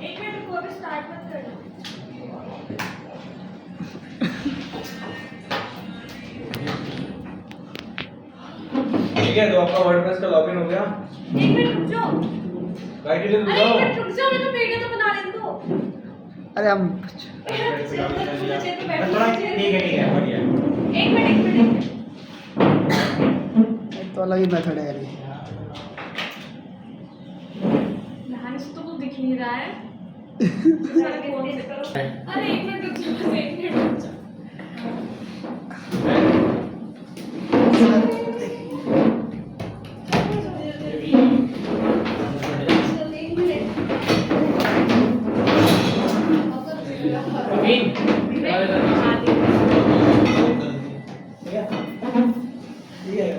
एक मिनट रुको, अभी स्टार्ट मत करना। ठीक है, तो आपका वर्डप्रेस का लॉगिन हो गया। एक मिनट रुक जाओ। गाइड डिटेल अरे बताओ। एक मिनट रुक जाओ, मैं तो वीडियो तो बना लेने दो। अरे हम ठीक है बढ़िया। एक मिनट। तो अलग ही मेथड है यार ये। ध्यान से तो कुछ दिख नहीं रहा है। अरे एक मिनट रुक जाओ, बस एक मिनट रुक जाओ।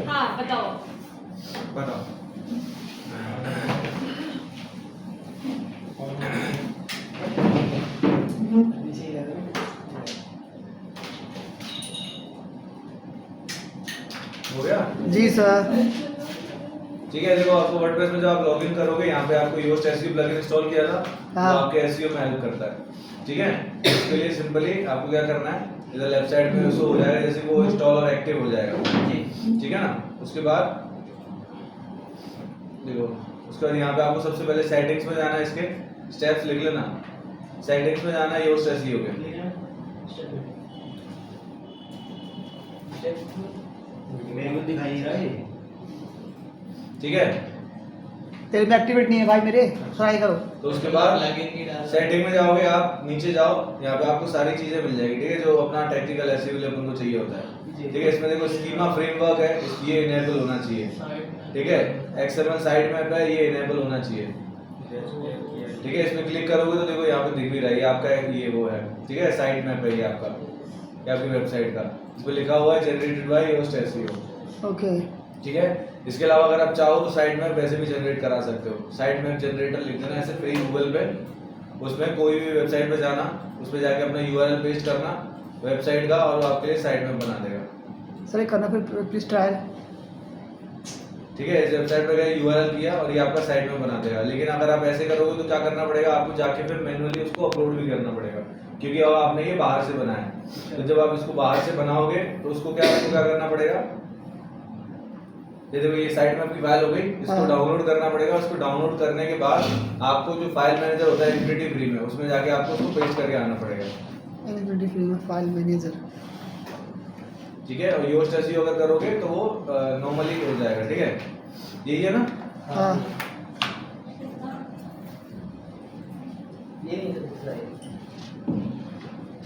हाँ बताओ। बताओ। हो गया? जी सर। ठीक है, देखो आपको वर्डप्रेस में जब आप लॉगिन करोगे यहाँ पे आपको योस्ट एसईओ प्लगइन इंस्टॉल किया था, तो हाँ। आपके एसईओ में हेल्प करता है। ठीक है, इसके लिए सिंपली आपको क्या करना है, इधर लेफ्ट साइड में उसको हो जाएगा, जैसे वो इंस्टॉल और एक्टिव हो जाएगा। ठीक है ना, उसके बाद देखो, उसके बाद यहाँ पे आपको सबसे पहले सेटिंग्स में जाना है, इसके स्टेप्स लिख लेना। सेटिंग्स में जाना है योस्ट एसईओ के। ठीक है, तेरे में एक्टिवेट नहीं है भाई मेरे, ट्राई करो। तो उसके बाद सेटिंग में जाओगे, आप नीचे जाओ, यहाँ पे आपको सारी चीजें मिल जाएगी। ठीक है, जो अपना टेक्निकल एसईओ अपन को चाहिए होता है। ठीक है, इसमें देखो स्कीमा फ्रेमवर्क है, ये इनेबल होना चाहिए। ठीक है, एक्सएमएल साइट मैप है, ये इनेबल होना चाहिए। ठीक है, इसमें क्लिक करोगे तो देखो यहाँ पे दिख भी रहा है, ये आपका ये वो है। ठीक है, साइट मैप है ये आपका, ये आपकी वेबसाइट का। इस पे लिखा हुआ है generated by Yoast SEO. Okay. ठीक है, इसके अलावा अगर आप चाहो तो साइट मैप वैसे भी जनरेट करा सकते हो। साइट मैप जनरेटर लिख देना ऐसे फ्री गूगल पे, उसमें कोई भी वेबसाइट पे जाना, उस पे जाके अपना यूआरएल पेस्ट करना वेबसाइट का, और वो आपके लिए साइट मैप बना देगा। सर एक करना फिर प्लीज ट्रायल। ठीक है, इस वेबसाइट पे गए, यूआरएल किया और ये आपका साइट मैप बना देगा। लेकिन अगर आप ऐसे करोगे तो क्या करना पड़ेगा, आपको जाके फिर मैन्युअली उसको अपलोड भी करना पड़ेगा, क्योंकि अब आपने ये बाहर से बनाया है। तो जब आप इसको बाहर से बनाओगे तो उसको क्या करना पड़ेगा, ये देखो ये साइट मैप की फाइल हो गई, इसको हाँ। डाउनलोड करना पड़ेगा। उसको डाउनलोड करने के बाद आपको जो फाइल मैनेजर होता है इनफिनिटी फ्री में, उसमें जाके आपको उसको पेस्ट करके आना पड़ेगा। इनफिनिटी फ्री में फाइल मैनेजर। ठीक है, और योस्ट एसईओ अगर करोगे तो वो नॉर्मली हो जाएगा। ठीक है, यही है ना। हाँ। ये नहीं सर दूसरा है, ये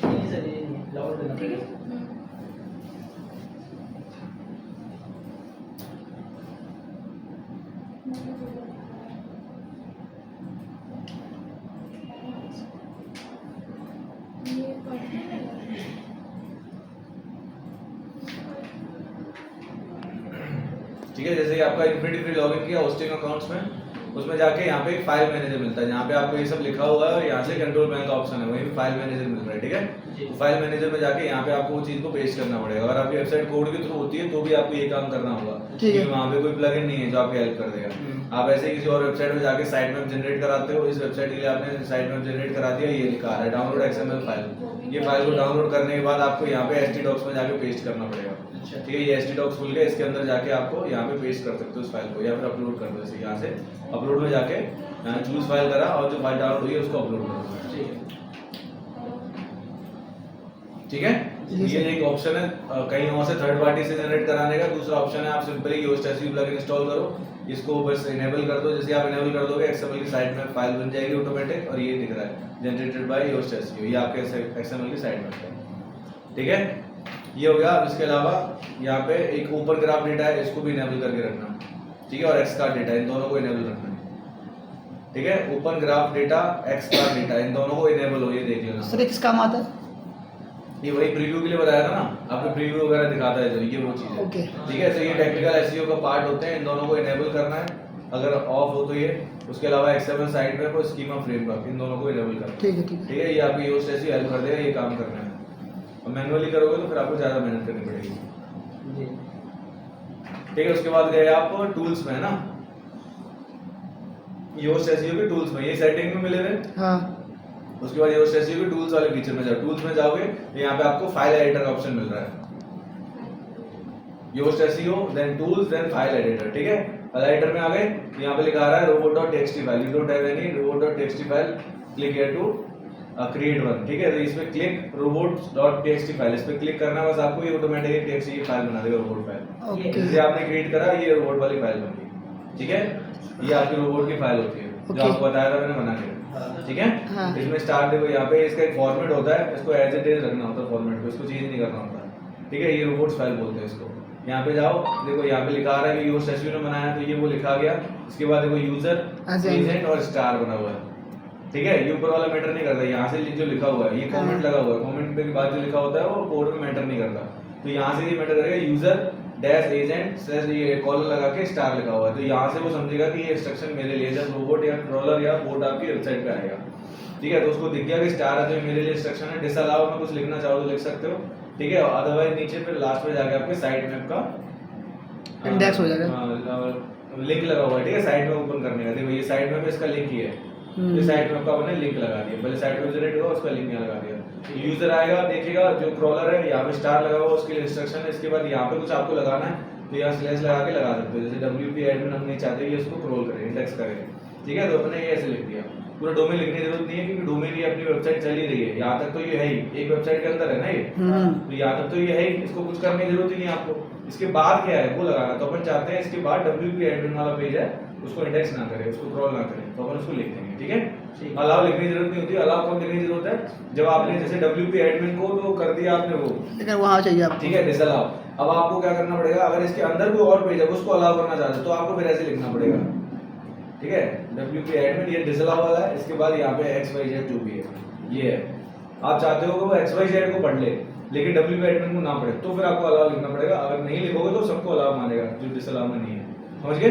नहीं सर, ये नहीं लाउड करना पड़ेगा। ठीक है, जैसे ही आपका इनफिनिटी फ्री लॉगिन किया होस्टिंग अकाउंट्स में, उसमें जाके यहाँ पे एक फाइल मैनेजर मिलता है, यहाँ पे आपको ये सब लिखा हुआ है और यहाँ से कंट्रोल पैनल का ऑप्शन है, वहीं पे फाइल मैनेजर मिल रहा है। ठीक है, तो फाइल मैनेजर में जाके यहाँ पे आपको वो चीज को पेस्ट करना पड़ेगा। अगर आपकी वेबसाइट कोड के थ्रू होती है तो भी आपको ये काम करना होगा, ठीक है। क्योंकि वहाँ पे कोई प्लगइन नहीं है जो आपकी हेल्प कर देगा। आप ऐसे ही किसी और वेबसाइट में जाके साइट मैप जनरेट कराते हो, इस वेबसाइट के लिए आपने साइट मैप जनरेट करा दिया, ये लिखा है डाउनलोड एक्सएमएल फाइल। ये फाइल को डाउनलोड करने के बाद आपको यहाँ पे htdocs में जाके पेस्ट करना पड़ेगा। ठीक है, ये htdocs खुल गया, इसके अंदर जाके आपको यहाँ पे पेस्ट कर सकते हो उस फाइल को, या फिर अपलोड कर दो। जैसे यहाँ से अपलोड में जाके यहाँ चूज फाइल करा और जो फाइल डाउनलोड हुई है उसको अपलोड करो। ठीक है, ये एक ऑप्शन है कहीं और से थर्ड पार्टी से जनरेट कराने का। दूसरा ऑप्शन है आप simply Yoast SEO plugin install करो, इसको बस इनेबल कर दो। जैसे आप इनेबल कर दोगे एक्सएमएल की साइट में फाइल बन जाएगी ऑटोमेटिक, और ये दिख रहा है जनरेटेड बाय योस्ट एसईओ, ये आपके एक्सएमएल की साइट में है। ठीक है, ये हो गया। अब इसके अलावा यहाँ पे एक ओपन ग्राफ डेटा है, इसको भी इनेबल करके रखना। ठीक है, और एक्सकार्ड डेटा, इन दोनों को इनेबल रखना। ठीक है, ओपन ग्राफ डेटा, एक्सकार्ड डेटा, इन दोनों को इनेबल हो, ये देख लेना। सर किस काम आता है? ये वही प्रीव्यू के लिए बताया था ना, आपको प्रीव्यू वगैरह दिखाता है जो, ये वो चीज है। ओके। ठीक है, तो ये टेक्निकल एसईओ का पार्ट होते हैं, इन दोनों को इनेबल करना है। अगर ऑफ हो तो ये, उसके अलावा एक्सएमएल साइट में और स्कीमा फ्रेमवर्क, इन दोनों को इनेबल करना है। ठीक है ठीक है। ठीक है, ये आपकी योस्ट एसईओ हेल्प कर देगा ये काम करने में। और मैनुअली करोगे तो फिर आपको ज्यादा मेहनत करनी पड़ेगी। जी। ठीक है, उसके बाद गए आप टूल्स में, है ना, योस्ट एसईओ के टूल्स में, ये सेटिंग में मिले थे। हाँ उसके बाद योस्ट एसईओ के टूल्स वाले फीचर में जाओ, टूल्स में जाओगे तो यहाँ पे आपको फाइल एडिटर का ऑप्शन मिल रहा है, Yoast SEO, then tools, then file editor. ठीक है, फाइल एडिटर में आ गए तो यहाँ पे लिखा आ रहा है robot.txt file, you don't have any robot.txt file, click here to create one. ठीक है, तो इसमें क्लिक robot.txt फाइल, इस पे क्लिक करना बस आपको, ये ऑटोमेटिक टेक्स्ट की फाइल बना देगा, रोबोट फाइल। ओके जैसे आपने क्रिएट करा, ये रोबोट वाली फाइल बन गई। ठीक है, ये आपकी रोबोट की फाइल होती है जो Okay. आपको बताया था मैंने बना के। ठीक है, हाँ। इसमें स्टार्ट देखो, यहाँ पे इसका एक फॉर्मेट होता है, इसको एज इट इज रखना होता है फॉर्मेट को, इसको चेंज नहीं करना होता। ठीक है, ये रोबोट्स फाइल बोलते हैं इसको। यहाँ पे जाओ, देखो यहाँ पे लिखा आ रहा है कि योस्ट एसईओ ने बनाया, तो ये वो लिखा गया। इसके बाद देखो यूजर, एजेंट और स्टार बना हुआ है। ठीक है, ये ऊपर वाला मैटर नहीं करता, यहाँ से जो लिखा हुआ है, ये कमेंट लगा हुआ है, कमेंट के बाद जो लिखा होता है वो कोड में मैटर नहीं करता। तो यहाँ से ये मैटर करेगा, यूजर डैश एजेंट स्लैश, ये कॉलर लगा के स्टार लिखा हुआ है, तो यहाँ से वो समझेगा कि ये इंस्ट्रक्शन मेरे लिए, जब रोबोट या क्रॉलर या बोट आपकी वेबसाइट पे आएगा। ठीक है, तो उसको दिख गया कि स्टार है तो ये मेरे लिए इंस्ट्रक्शन है। डिसअलाउ में कुछ लिखना चाहो तो लिख सकते हो। ठीक है, अदरवाइज नीचे फिर लास्ट में जाके आपके साइट मैप का इंडेक्स हो जाएगा, लिंक लगा हुआ है। ठीक है, साइट मैप ओपन करने का, देखो ये साइट मैप इसका लिंक ही है, ये साइट मैप का मैंने लिंक लगा दिया, पहले साइट मैप जनरेट हुआ उसका लिंक यहाँ लगा दिया। यूजर आएगा, देखेगा जो क्रॉलर है, यहाँ पे स्टार लगा हुआ उसके लिए इंस्ट्रक्शन है। इसके बाद यहाँ पे कुछ आपको लगाना है तो यहाँ स्लैश लगा के लगा सकते हो, जैसे WP एडमिन हम नहीं चाहते ये इसको क्रॉल करे, इंडेक्स करे। ठीक है, तो अपने ये ऐसे लिख दिया, पूरा डोमेन लिखने की जरूरत नहीं है क्योंकि डोमेन ये अपनी वेबसाइट चल ही रही है, यहाँ तक तो ये है ही, एक वेबसाइट के अंदर है ना ये, तो यहाँ तक तो ये है ही, इसको कुछ करने की जरूरत ही नहीं आपको। इसके बाद क्या है वो लगाना, तो अपन चाहते हैं इसके बाद WP एडमिन वाला पेज है उसको इंडेक्स ना करे, उसको क्रॉल ना करे, तो अपन उसको लिख देंगे। ठीक है, अलाउ लिखने की जरूरत नहीं होती। अलाउ कब लिखने की जरूरत है, जब आपने जैसे WP एडमिन को तो कर दिया आपने वो, लेकिन वहाँ चाहिए आपको। ठीक है, डिसअलाउ। अब आपको क्या करना पड़ेगा, अगर इसके अंदर कोई और पेज है उसको अलाउ करना चाहते हो तो आपको फिर ऐसे लिखना पड़ेगा। ठीक है, WP एडमिन ये डिसअलाउ वाला है, इसके बाद यहाँ पे XYZ जो भी है ये है, आप चाहते हो कि वो XYZ को पढ़ ले लेकिन WP एडमिन को ना पढ़े, तो फिर आपको अलाउ लिखना पड़ेगा। अगर नहीं लिखोगे तो सबको अलाउ मानेगा जो डिसअलाउ में नहीं है। समझ गए?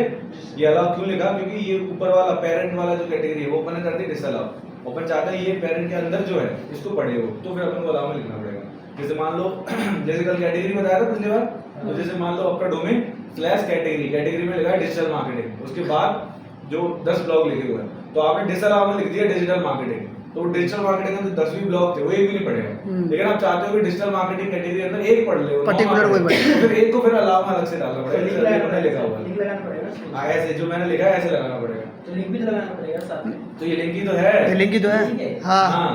ये अलाउ क्यों लिखा, क्योंकि ये ऊपर वाला पेरेंट वाला जो कैटेगरी है वो अपन ने कर दी डिसअलाउ, अपन चाहते हैं ये पेरेंट के अंदर जो है इसको पढ़े हो, तो फिर अपन को अलाउ में लिखना पड़ेगा। जैसे मान लो जैसे कल कैटेगरी बताया था पिछली बार, तो जैसे मान लो आपका डोमेन स्लैश कैटेगरी, कैटेगरी में लिखा है डिजिटल मार्केटिंग, उसके बाद जो 10 ब्लॉग लिखे हुए हैं तो आपने डिजिटल में लिख दिया डिजिटल मार्केटिंग, तो डिजिटल मार्केटिंग में 10 ब्लॉग थे वो एक भी नहीं पढ़ेगा। लेकिन आप चाहते हो कि डिजिटल मार्केटिंग कैटेगरी अंदर एक पढ़ ले, पर्टिकुलर कोई पढ़े, फिर एक को फिर अलाउ में अलग से डालना पड़ेगा, लिखा लिखा हुआ लिंक लगाना पड़ेगा, ऐसे जो मैंने लिखा है ऐसे लगाना पड़ेगा। तो लिंक भी तो लगाना पड़ेगा साथ में, तो ये लिंक ही तो है, ये लिंक ही तो ठीक है। है। हाँ हाँ,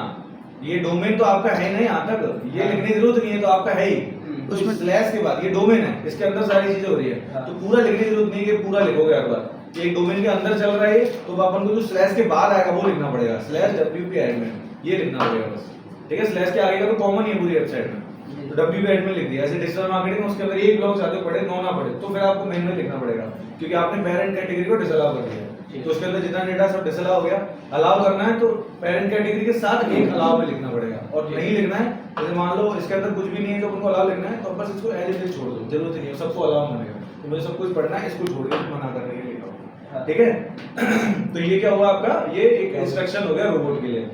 ये डोमेन तो आपका है नहीं यहाँ तक, ये लिखने की जरूरत नहीं है, तो आपका है ही। तो उसमें- स्लैश के बाद ये डोमेन है, इसके अंदर सारी चीजें हो रही है, हाँ। तो पूरा लिखने की जरूरत नहीं है कि पूरा लिखोगे हर बार। एक डोमेन के अंदर चल रहा है तो अपन को जो स्लैश के बाद आएगा वो लिखना पड़ेगा, स्लैश WP एडमिन, ये लिखना पड़ेगा बस। ठीक है, स्लैश के आगे का तो कॉमन ही है पूरी वेबसाइट में, तो WP एडमिन लिख दिया। ऐसे डिजिटल मार्केटिंग उसके अंदर एक ब्लॉग चाहते पढ़े 9 ना पढ़े, तो फिर आपको मेन में लिखना पड़ेगा क्योंकि आपने पेरेंट कैटेगरी को डिसअलाउ कर दिया, तो उसके अंदर जितना डेटा सब डिसअलाउ हो गया। अलाउ करना है तो पेरेंट कैटेगरी के साथ एक अलाउ में लिखना पड़ेगा, और नहीं लिखना है जैसे मान लो इसके अंदर कुछ भी नहीं है तो उनको अलाउ लिखना है, तो बस इसको एज इट इज छोड़ दो, जरूरत नहीं है, सबको अलाउ मानेगा। तो मुझे सब कुछ पढ़ना है, इसको छोड़ के मना करने के लिए लिखा हुआ। ठीक है, तो ये क्या हुआ आपका, ये एक इंस्ट्रक्शन हो गया रोबोट के लिए।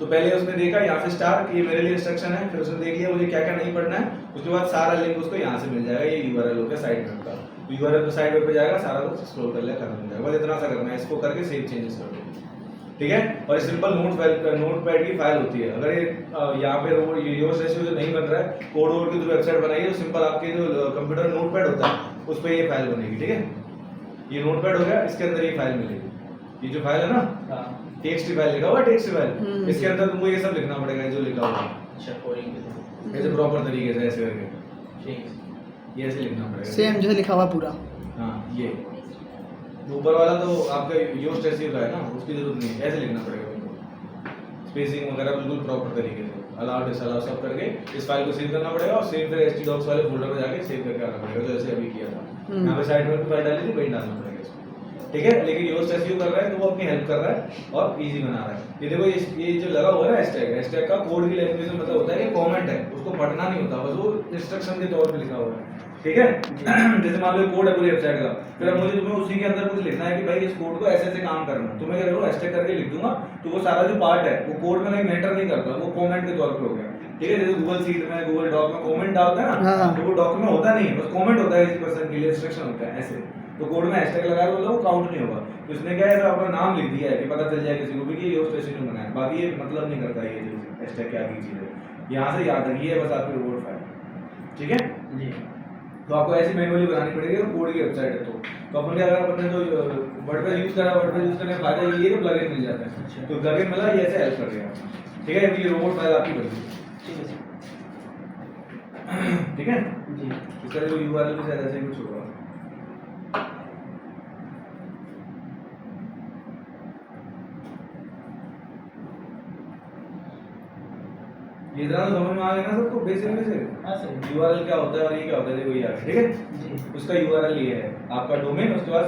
तो पहले उसने देखा यहाँ से स्टार कि ये मेरे लिए इंस्ट्रक्शन है, फिर उसने देख लिया मुझे क्या क्या नहीं पढ़ना है, उसके बाद सारा लिंक उसको यहाँ से मिल जाएगा, ये URL हो गया साइट मैप का, तो URL पे साइट मैप पे जाएगा, सारा कुछ स्क्रॉल कर ले, खत्म हो जाएगा। बस इतना सा करना है, इसको करके सेव चेंजेस कर दो। ठीक है, और सिंपल नोटपैड की फाइल होती है। अगर ये यहाँ पे योस्ट एसईओ जो नहीं बन रहा है, कोड वोड की जो वेबसाइट बनाई है, तो सिंपल आपके जो कंप्यूटर नोटपैड होता है उस पर ये फाइल बनेगी। ठीक है, ये नोटपैड हो गया, इसके अंदर ये फाइल मिलेगी, ये जो फाइल है ना टेक्स्ट फाइल लिखा हुआ है, टेक्स्ट फाइल, इसके अंदर तुमको ये सब लिखना पड़ेगा जो लिखा हुआ है, अच्छा कोडिंग ऐसे प्रॉपर तरीके से ऐसे करके ठीक है। ये ऐसे लिखना पड़ेगा। सेम जैसे लिखा हुआ पूरा। हाँ, ये ऊपर वाला तो आपका योस्ट एसईओ का है ना, उसकी जरूरत नहीं है, ऐसे लिखना पड़ेगा उनको, स्पेसिंग वगैरह बिल्कुल प्रॉपर तरीके से, अलाउ डिसअलाउ सब करके इस फाइल को सेव करना पड़ेगा, और सेव फिर htdocs वाले फोल्डर में जाके सेव करके आना पड़ेगा, जैसे अभी किया था। यहाँ पे साइड में फाइल डाली थी, वही डालना पड़ेगा इसको। ठीक है, लेकिन योस्ट एसईओ कर रहा है तो वो अपनी हेल्प कर रहा है और इजी बना रहा है। ये देखो ये जो लगा हुआ है ना हैशटैग का कोड की लैंग्वेज में मतलब होता है कि कमेंट है, उसको पढ़ना नहीं होता, बस वो इंस्ट्रक्शन के तौर पे लिखा हुआ है। ठीक है, जैसे मान लो कोड है पूरी वेबसाइट का, फिर अब मुझे तुम्हें उसी के अंदर कुछ लिखना है कि भाई इस कोड को ऐसे ऐसे काम करना है, तो मैं क्या करूँगा हैशटैग करके लिख दूंगा, तो वो सारा जो पार्ट है वो कोड में नहीं मैटर नहीं करता, वो कमेंट के तौर पे हो गया। ठीक है, जैसे गूगल सीट में, गूगल डॉक में कमेंट डालते हैं ना, हाँ। तो वो डॉक में होता नहीं है, बस कमेंट होता है, इस पर्सन के लिए इंस्ट्रक्शन होता है ऐसे, तो कोड में हैशटैग लगा के वो काउंट नहीं होगा। तो इसने क्या है, अपना नाम लिख दिया है कि पता चल जाए किसी को भी कि ये उस स्टेशन ने बनाया, बाकी ये मतलब नहीं करता ये चीज हैशटैग क्या की चीज है, यहाँ से याद रखिए बस आपकी रोबोट फाइल, ठीक है जी। तो आपको ऐसी मैनुअली बनानी पड़ेगी, कोड की वेबसाइट है तो अपन क्या अगर अपन ने तो वर्डप्रेस यूज करा, वर्डप्रेस यूज करने का फायदा ये है कि प्लगइन मिल जाता है, अच्छा। तो प्लगइन मिला ये ऐसे हेल्प कर देगा, ठीक है, अभी रोबोट फाइल आपकी बन गई, ठीक है सर। ठीक है, जी। इसका जो यूआरएल भी शायद ऐसे ही कुछ होगा। ये इतना तो समझ में आ गया ना सबको बेसिक में से, हाँ सर। यूआरएल क्या होता है और ये क्या होता है, देखो ये आ गया, ठीक है, जी। उसका यूआरएल ये है आपका डोमेन, उसके बाद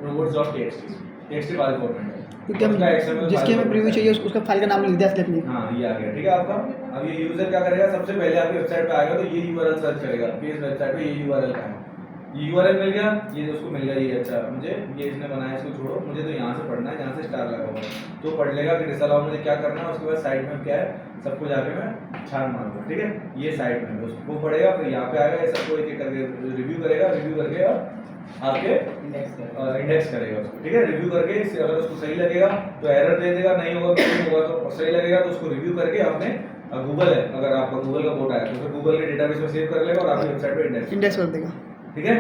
/robots.txt टेक्स्ट फाइल फॉर्मेट है, क्योंकि हम उसका XML जिसके फाइल हमें प्रीव्यू फॉर्मेट चाहिए उसका फाइल का नाम लिख दिया स्लेट में। हाँ ये आ गया, ठीक है आपका। अब ये यूजर क्या करेगा, सबसे पहले आपकी वेबसाइट पे आएगा तो ये यूआरएल सर्च करेगा कि इस वेबसाइट पे ये यूआरएल का है, ये यूआरएल मिल गया, ये उसको मिल गया, ये अच्छा मुझे ये इसने बनाया, इसको छोड़ो, मुझे तो यहाँ से पढ़ना है, यहाँ से स्टार लगा हुआ है तो पढ़ लेगा कि डिसअलाउ मुझे क्या करना है, उसके बाद साइट में क्या है सबको जाके मैं छान मारूंगा, ठीक है, ये साइट में उसको पढ़ेगा, फिर यहाँ पे आएगा, ये सबको एक एक करके रिव्यू करेगा, रिव्यू करके और आपके इंडेक्स करेगा उसको, ठीक है, रिव्यू करके अगर उसको सही लगेगा तो एरर दे देगा, नहीं होगा नहीं होगा तो सही लगेगा तो उसको रिव्यू करके आपने गूगल है, अगर आपका गूगल का कोड आया तो फिर गूगल के डेटाबेस में सेव कर लेगा और आपकी वेबसाइट पे इंडेक्स कर देगा, ठीक है,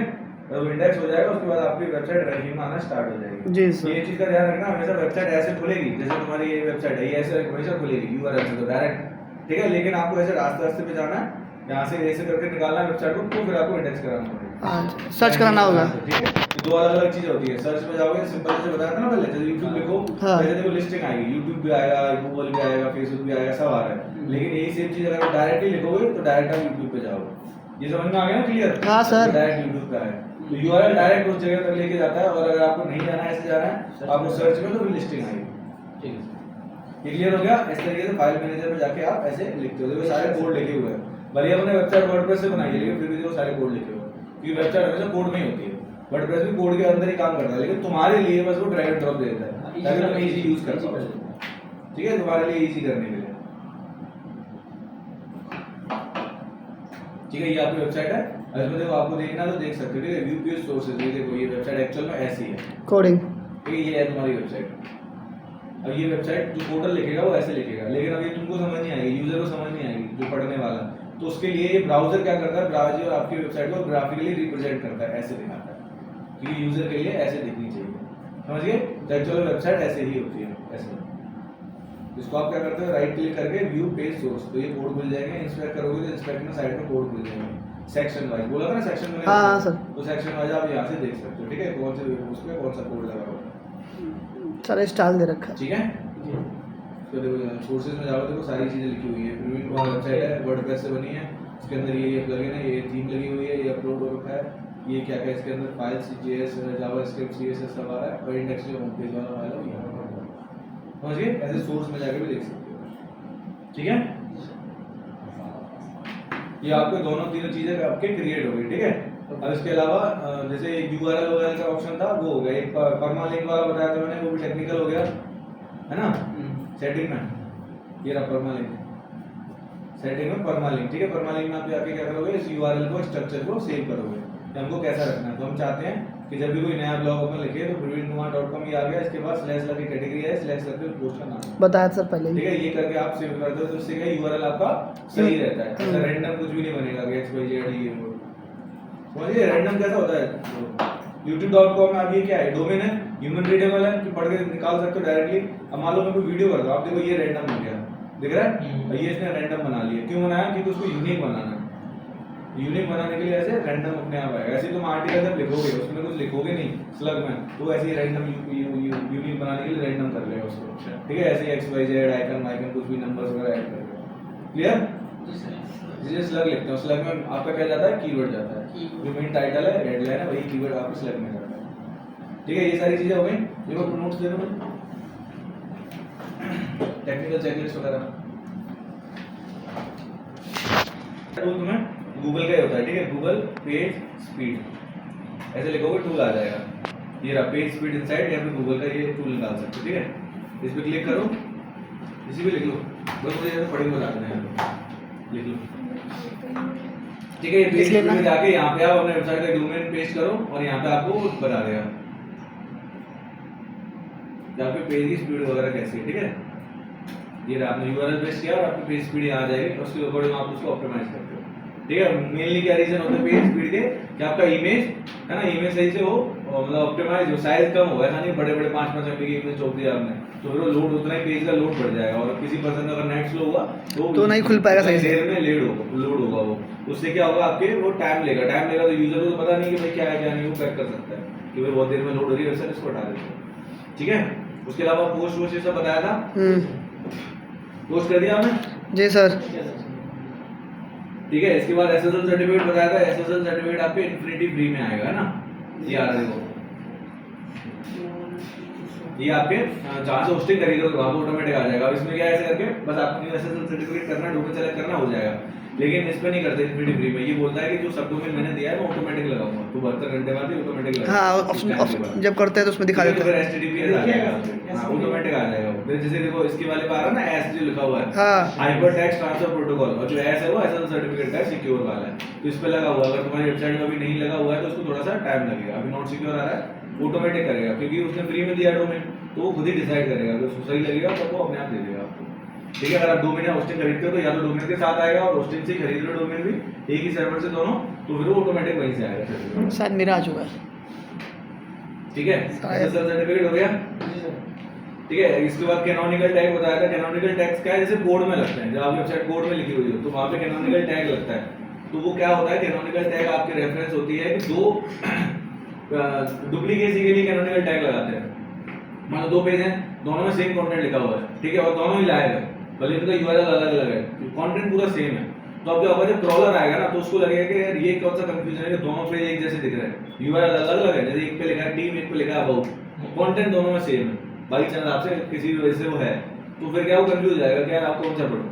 तो इंडेक्स हो जाएगा, उसके बाद आपकी वेबसाइट रैंकिंग में आना स्टार्ट हो जाएगी। जी सर। ये चीज का ध्यान रखना, हमेशा वेबसाइट ऐसे खुलेगी जैसे तुम्हारी ये वेबसाइट है, ये ऐसे हमेशा खुलेगी यूआरएल से तो डायरेक्ट, ठीक है, लेकिन आपको ऐसे रास्ते रास्ते पे जाना है, यहाँ से ऐसे करके निकालना है वेबसाइट को, तो फिर आपको इंडेक्स कराना पड़ेगा, हाँ सर्च कराना होगा, ठीक है, तो दो अलग अलग चीजें होती है, सर्च में जाओगे सिंपल जैसे बताया था ना पहले, जैसे यूट्यूब लिखो हाँ। पहले देखो लिस्टिंग आएगी, यूट्यूब भी आएगा, गूगल भी आएगा, फेसबुक भी आएगा, सब आ रहा है, लेकिन यही सेम चीज अगर डायरेक्टली लिखोगे तो डायरेक्ट आप यूट्यूब पे जाओगे, ये समझ में आ गया ना क्लियर? हाँ सर। डायरेक्ट यूट्यूब पे आए तो यूआरएल डायरेक्ट उस जगह तक लेके जाता है, और अगर आपको नहीं जाना है ऐसे जाना है आपको सर्च में तो फिर लिस्टिंग आएगी, ठीक है। ये क्लियर हो गया? इस तरीके से फाइल मैनेजर में जाके आप ऐसे लिखते हो, देखो सारे कोड लिखे हुए हैं, भले अपने वेबसाइट वर्डप्रेस से बनाई है लेकिन फिर भी देखो सारे कोड लिखे हुए हैं, क्योंकि वेबसाइट हमेशा कोड में ही होती है, वर्डप्रेस भी कोड के अंदर ही काम करता है, लेकिन तुम्हारे लिए बस वो ड्रैग एंड ड्रॉप दे देता है ताकि तुम इजी यूज कर पाओ, ठीक है, तुम्हारे लिए इजी करने के लिए, ठीक है, ये आपकी वेबसाइट है, और इसमें देखो आपको देखना तो देख सकते हो, ठीक है, व्यू पेज सोर्सेज, ये देखो ये वेबसाइट एक्चुअल में ऐसी है, कोडिंग, ठीक है, ये है तुम्हारी वेबसाइट। अब ये वेबसाइट जो पोर्टल लिखेगा वो ऐसे लिखेगा, लेकिन अब ये तुमको समझ नहीं आएगी, यूजर को समझ नहीं आएगी जो पढ़ने वाला, तो उसके लिए ये ब्राउजर क्या करता है, ब्राउजर आपकी वेबसाइट को ग्राफिकली रिप्रेजेंट करता है, ऐसे दिखाता है, क्योंकि यूजर के लिए ऐसे दिखनी चाहिए, समझ गए? तो एक्चुअल वेबसाइट ऐसे ही होती है, ऐसे। इसको आप क्या करते हो, राइट क्लिक करके व्यू पेज सोर्स, तो ये कोड खुल जाएंगे, इंस्पेक्ट करोगे तो इंस्पेक्ट में साइड में कोड खुल जाएंगे, सेक्शन वाइज, बोला था ना सेक्शन में, हाँ सर, तो सेक्शन वाइज आप यहाँ से देख सकते हो, ठीक है, कौन से उसमें कौन सा कोड लगा हुआ है, सारा स्टाइल दे रखा है, ठीक है। तो देखो सोर्सेज में जाओ, देखो सारी चीजें लिखी हुई है, प्रीवियंट वाला वेबसाइट है, वर्डप्रेस से बनी है, इसके अंदर ये प्लगइन है, ये थीम लगी हुई है, ये अपलोड हो रखा है, ये क्या क्या इसके अंदर फाइल्स जेएस जावास्क्रिप्ट सीएसएस सब आ रहा है, और इंडेक्स जो होम पेज वाला फाइल है वो यहाँ पर समझ गए, ऐसे सोर्स में जाके भी देख सकते हो, ठीक है। ये आपके दोनों तीनों चीजें आपके क्रिएट हो गई, ठीक है। अब इसके अलावा जैसे यूआरएल वगैरह का ऑप्शन था वो हो गया, एक परमालिंक वाला बताया था मैंने, वो भी टेक्निकल हो गया है ना, सेटिंग में ये रहा परमालिंक, सेटिंग में परमालिंक, ठीक है, परमालिंक में आप जाके क्या करोगे, इस यूआरएल को स्ट्रक्चर को सेव करोगे, कि हमको कैसा रखना है, तो हम चाहते हैं कि जब भी कोई नया ब्लॉग अपन लिखे तो praveenkumar.com ये आ गया, इसके बाद स्लैश लगे कैटेगरी है, स्लैश करके पोस्ट का नाम, बताया सर पहले ठीक ही, है, ये करके आप सेव करते हो तो उससे क्या यूआरएल आपका सही रहता है, ऐसा रैंडम कुछ भी नहीं बनेगा कि xyz ये वो, समझिए रैंडम कैसा होता है, youtube.com में अब ये क्या है, डोमेन है, ह्यूमन रीडेबल है कि पढ़ के निकाल सकते हो डायरेक्टली, अब मान लो मैं कोई वीडियो करता हूं, आप देखो ये रैंडम हो गया, दिख रहा है, और ये इसने रैंडम बना लिया, क्यों बनाया, क्योंकि उसको यूनिक बनाना है, यूनिक बनाने के लिए ऐसे रैंडम अपने आप आएगा, ऐसे तुम आर्टिकल जब लिखोगे उसमें कुछ लिखोगे नहीं स्लग में, तो ऐसे ही रैंडम यूनिक बनाने के लिए रैंडम कर लेगा उसको, ठीक है, ऐसे xyz आइकन वाइकन कुछ भी नंबर्स वगैरह ऐड कर लेगा, क्लियर। जिसे स्लग लिखते हैं स्लग में आपका क्या जाता है, कीवर्ड जाता है, जो मेन टाइटल है हेडलाइन है वही कीवर्ड आपके स्लग में जाता है, ठीक है, ये सारी चीजें हो गई, देखो नोट्स दे दो टेक्निकल चेकलिस्ट वगैरह, टूल तुम्हें गूगल का ही होता है, ठीक है, गूगल पेज स्पीड, ऐसे लिखोगे टूल आ जाएगा, ये रहा पेज स्पीड इनसाइड, या फिर गूगल का ये टूल निकाल सकते हो, ठीक है, इस पे क्लिक करो, इसी पे लिख लो, बस मुझे पढ़ी बता देना है, लिख लो। ठीक है, ये पेज में जाके यहाँ पे आप अपने वेबसाइट का डोमेन पेस्ट करो और यहाँ पे आपको बता देगा कि आपके पेज की स्पीड वगैरह कैसी है। ठीक है, ये आपने यूआरएल पेस्ट किया और आपकी पेज स्पीड यहाँ आ जाएगी, उसके अकॉर्डिंग आप उसको ऑप्टिमाइज करते हो। ठीक है, मेनली क्या रीजन होता है पेज स्पीड के कि आपका इमेज है ना, इमेज सही से हो मतलब ऑप्टिमाइज हो, साइज कम हो, ऐसा नहीं बड़े बड़े 5-5 MB की इमेज छोड़ दिया आपने तो फिर वो लोड उतना ही पेज का लोड बढ़ जाएगा और किसी पर्सन का अगर नेट स्लो हुआ तो नहीं खुल पाएगा सही से, देर में लोड होगा वो, उससे क्या होगा आपके वो टाइम लेगा तो यूजर को तो पता नहीं कि भाई क्या है क्या नहीं, वो चेक कर सकता है कि भाई बहुत देर में लोड हो रही है, वैसे इसको हटा देते हैं। ठीक है, उसके अलावा पोस्ट ये सब बताया था, पोस्ट कर दिया आपने? जी सर। ठीक है, इसके बाद एसएसएल सर्टिफिकेट बताया था, एसएसएल सर्टिफिकेट आपके इन्फिनिटी फ्री में आएगा है ना, ये आ रहा है ये आपके जहाँ से होस्टिंग करेगा तो वहाँ पे ऑटोमेटिक आ जाएगा। अब इसमें क्या है, ऐसे करके बस आपको एसएसएल सर्टिफिकेट करना, डोमेन सेलेक्ट करना हो जाएगा, लेकिन इस पे नहीं करते इन्फिनिटी फ्री में। ये बोलता है कि जो सब डोमेन मैंने दिया है वो ऑटोमेटिक लगाऊंगा, तो 72 घंटे बाद ही ऑटोमेटिक लगाऊंगा। हाँ, ऑप्शन जब करते हैं तो उसमें दिखा देता है है। एचटीटीपीएस आ जाएगा, हां ऑटोमेटिक आ जाएगा वो। जैसे देखो इसके वाले पे आ रहा है ना, एस जो लिखा हुआ है, हाँ, हाइपरटेक्स्ट ट्रांसफर प्रोटोकॉल, और जो एस है वो एसएसएल सर्टिफिकेट का सिक्योर वाला है, तो इस पे लगा हुआ है। अगर तुम्हारी वेबसाइट में अभी नहीं लगा हुआ है तो उसको थोड़ा सा टाइम लगेगा, अभी नॉट सिक्योर आ रहा है, ऑटोमेटिक करेगा क्योंकि उसने फ्री में दिया डोमेन, तो वो खुद ही डिसाइड करेगा अगर उसको सही लगेगा तो वो अपने आप दे देगा आपको। ठीक है, अगर आप डोमेन या होस्टिंग खरीदते हो तो या तो डोमेन के साथ आएगा और होस्टिंग से खरीद रहे हो डोमेन भी एक ही सर्वर से दोनों, तो फिर वो ऑटोमेटिक वहीं से आएगा। शायद मेरा आ चुका है। ठीक है, एसएसएल सर्टिफिकेट हो गया। ठीक है, इसके बाद कैनोनिकल टैग बताया था। कैनोनिकल टैग्स क्या है, जैसे कोड में लगते हैं, जब आप वेबसाइट कोड में लिखी हुई हो तो वहां पे कैनोनिकल टैग लगता है। तो वो क्या होता है, कैनोनिकल टैग आपकी रेफरेंस होती है कि दो डुप्लीकेसी के लिए कैनोनिकल टैग लगाते हैं। मान लो दो पेज हैं, दोनों में सेम कंटेंट लिखा हुआ है, ठीक है, और दोनों ही लाइव है, भले इनका यूआरएल अलग अलग है, कंटेंट पूरा सेम है, तो अब क्या होगा, जब क्रॉलर आएगा ना तो उसको लगेगा कि यार ये कौन सा कंफ्यूजन है कि दोनों पेज एक जैसे दिख रहे हैं, यूआरएल अलग अलग है, जैसे एक पे लिखा है टीम, एक पे लिखा है अबाउट, कंटेंट दोनों में सेम है, बाई चांस आपसे किसी वजह से वो है, तो फिर क्या वो कंफ्यूज हो जाएगा कि यार आपको कौन सा पढ़ो।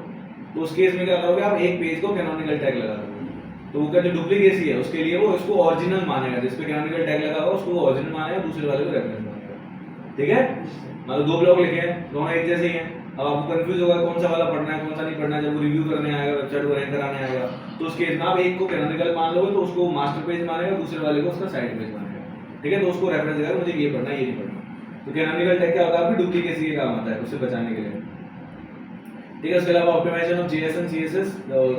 तो उस केस में क्या करोगे, आप एक पेज को कैनोनिकल टैग लगा दोगे, तो वो क्या जो डुप्लीकेसी है उसके लिए वो इसको ओरिजिनल मानेगा, जिस पे कैनोनिकल टैग लगा हुआ उसको ओरिजिनल मानेगा, दूसरे वाले को रेफरेंस मानेगा। ठीक है, मतलब दो ब्लॉग लिखे हैं, दोनों एक जैसे ही हैं, अब आपको कंफ्यूज होगा कौन सा वाला पढ़ना है कौन सा नहीं पढ़ना है, जब वो रिव्यू करने आएगा, वेबसाइट को रैंक कराने आएगा, तो उस केस में आप एक को कैनोनिकल मान लोगे तो उसको मास्टर पेज मानेगा, दूसरे वाले को उसका साइड पेज मानेगा। ठीक है, तो उसको रेफरेंस देगा मुझे ये पढ़ना है ये नहीं पढ़ना। तो कैनोनिकल टैग क्या होता है, आपकी डुप्लीकेसी के काम आता है, उससे बचाने के लिए। ठीक है, उसके अलावा optimisation of JS and CSS,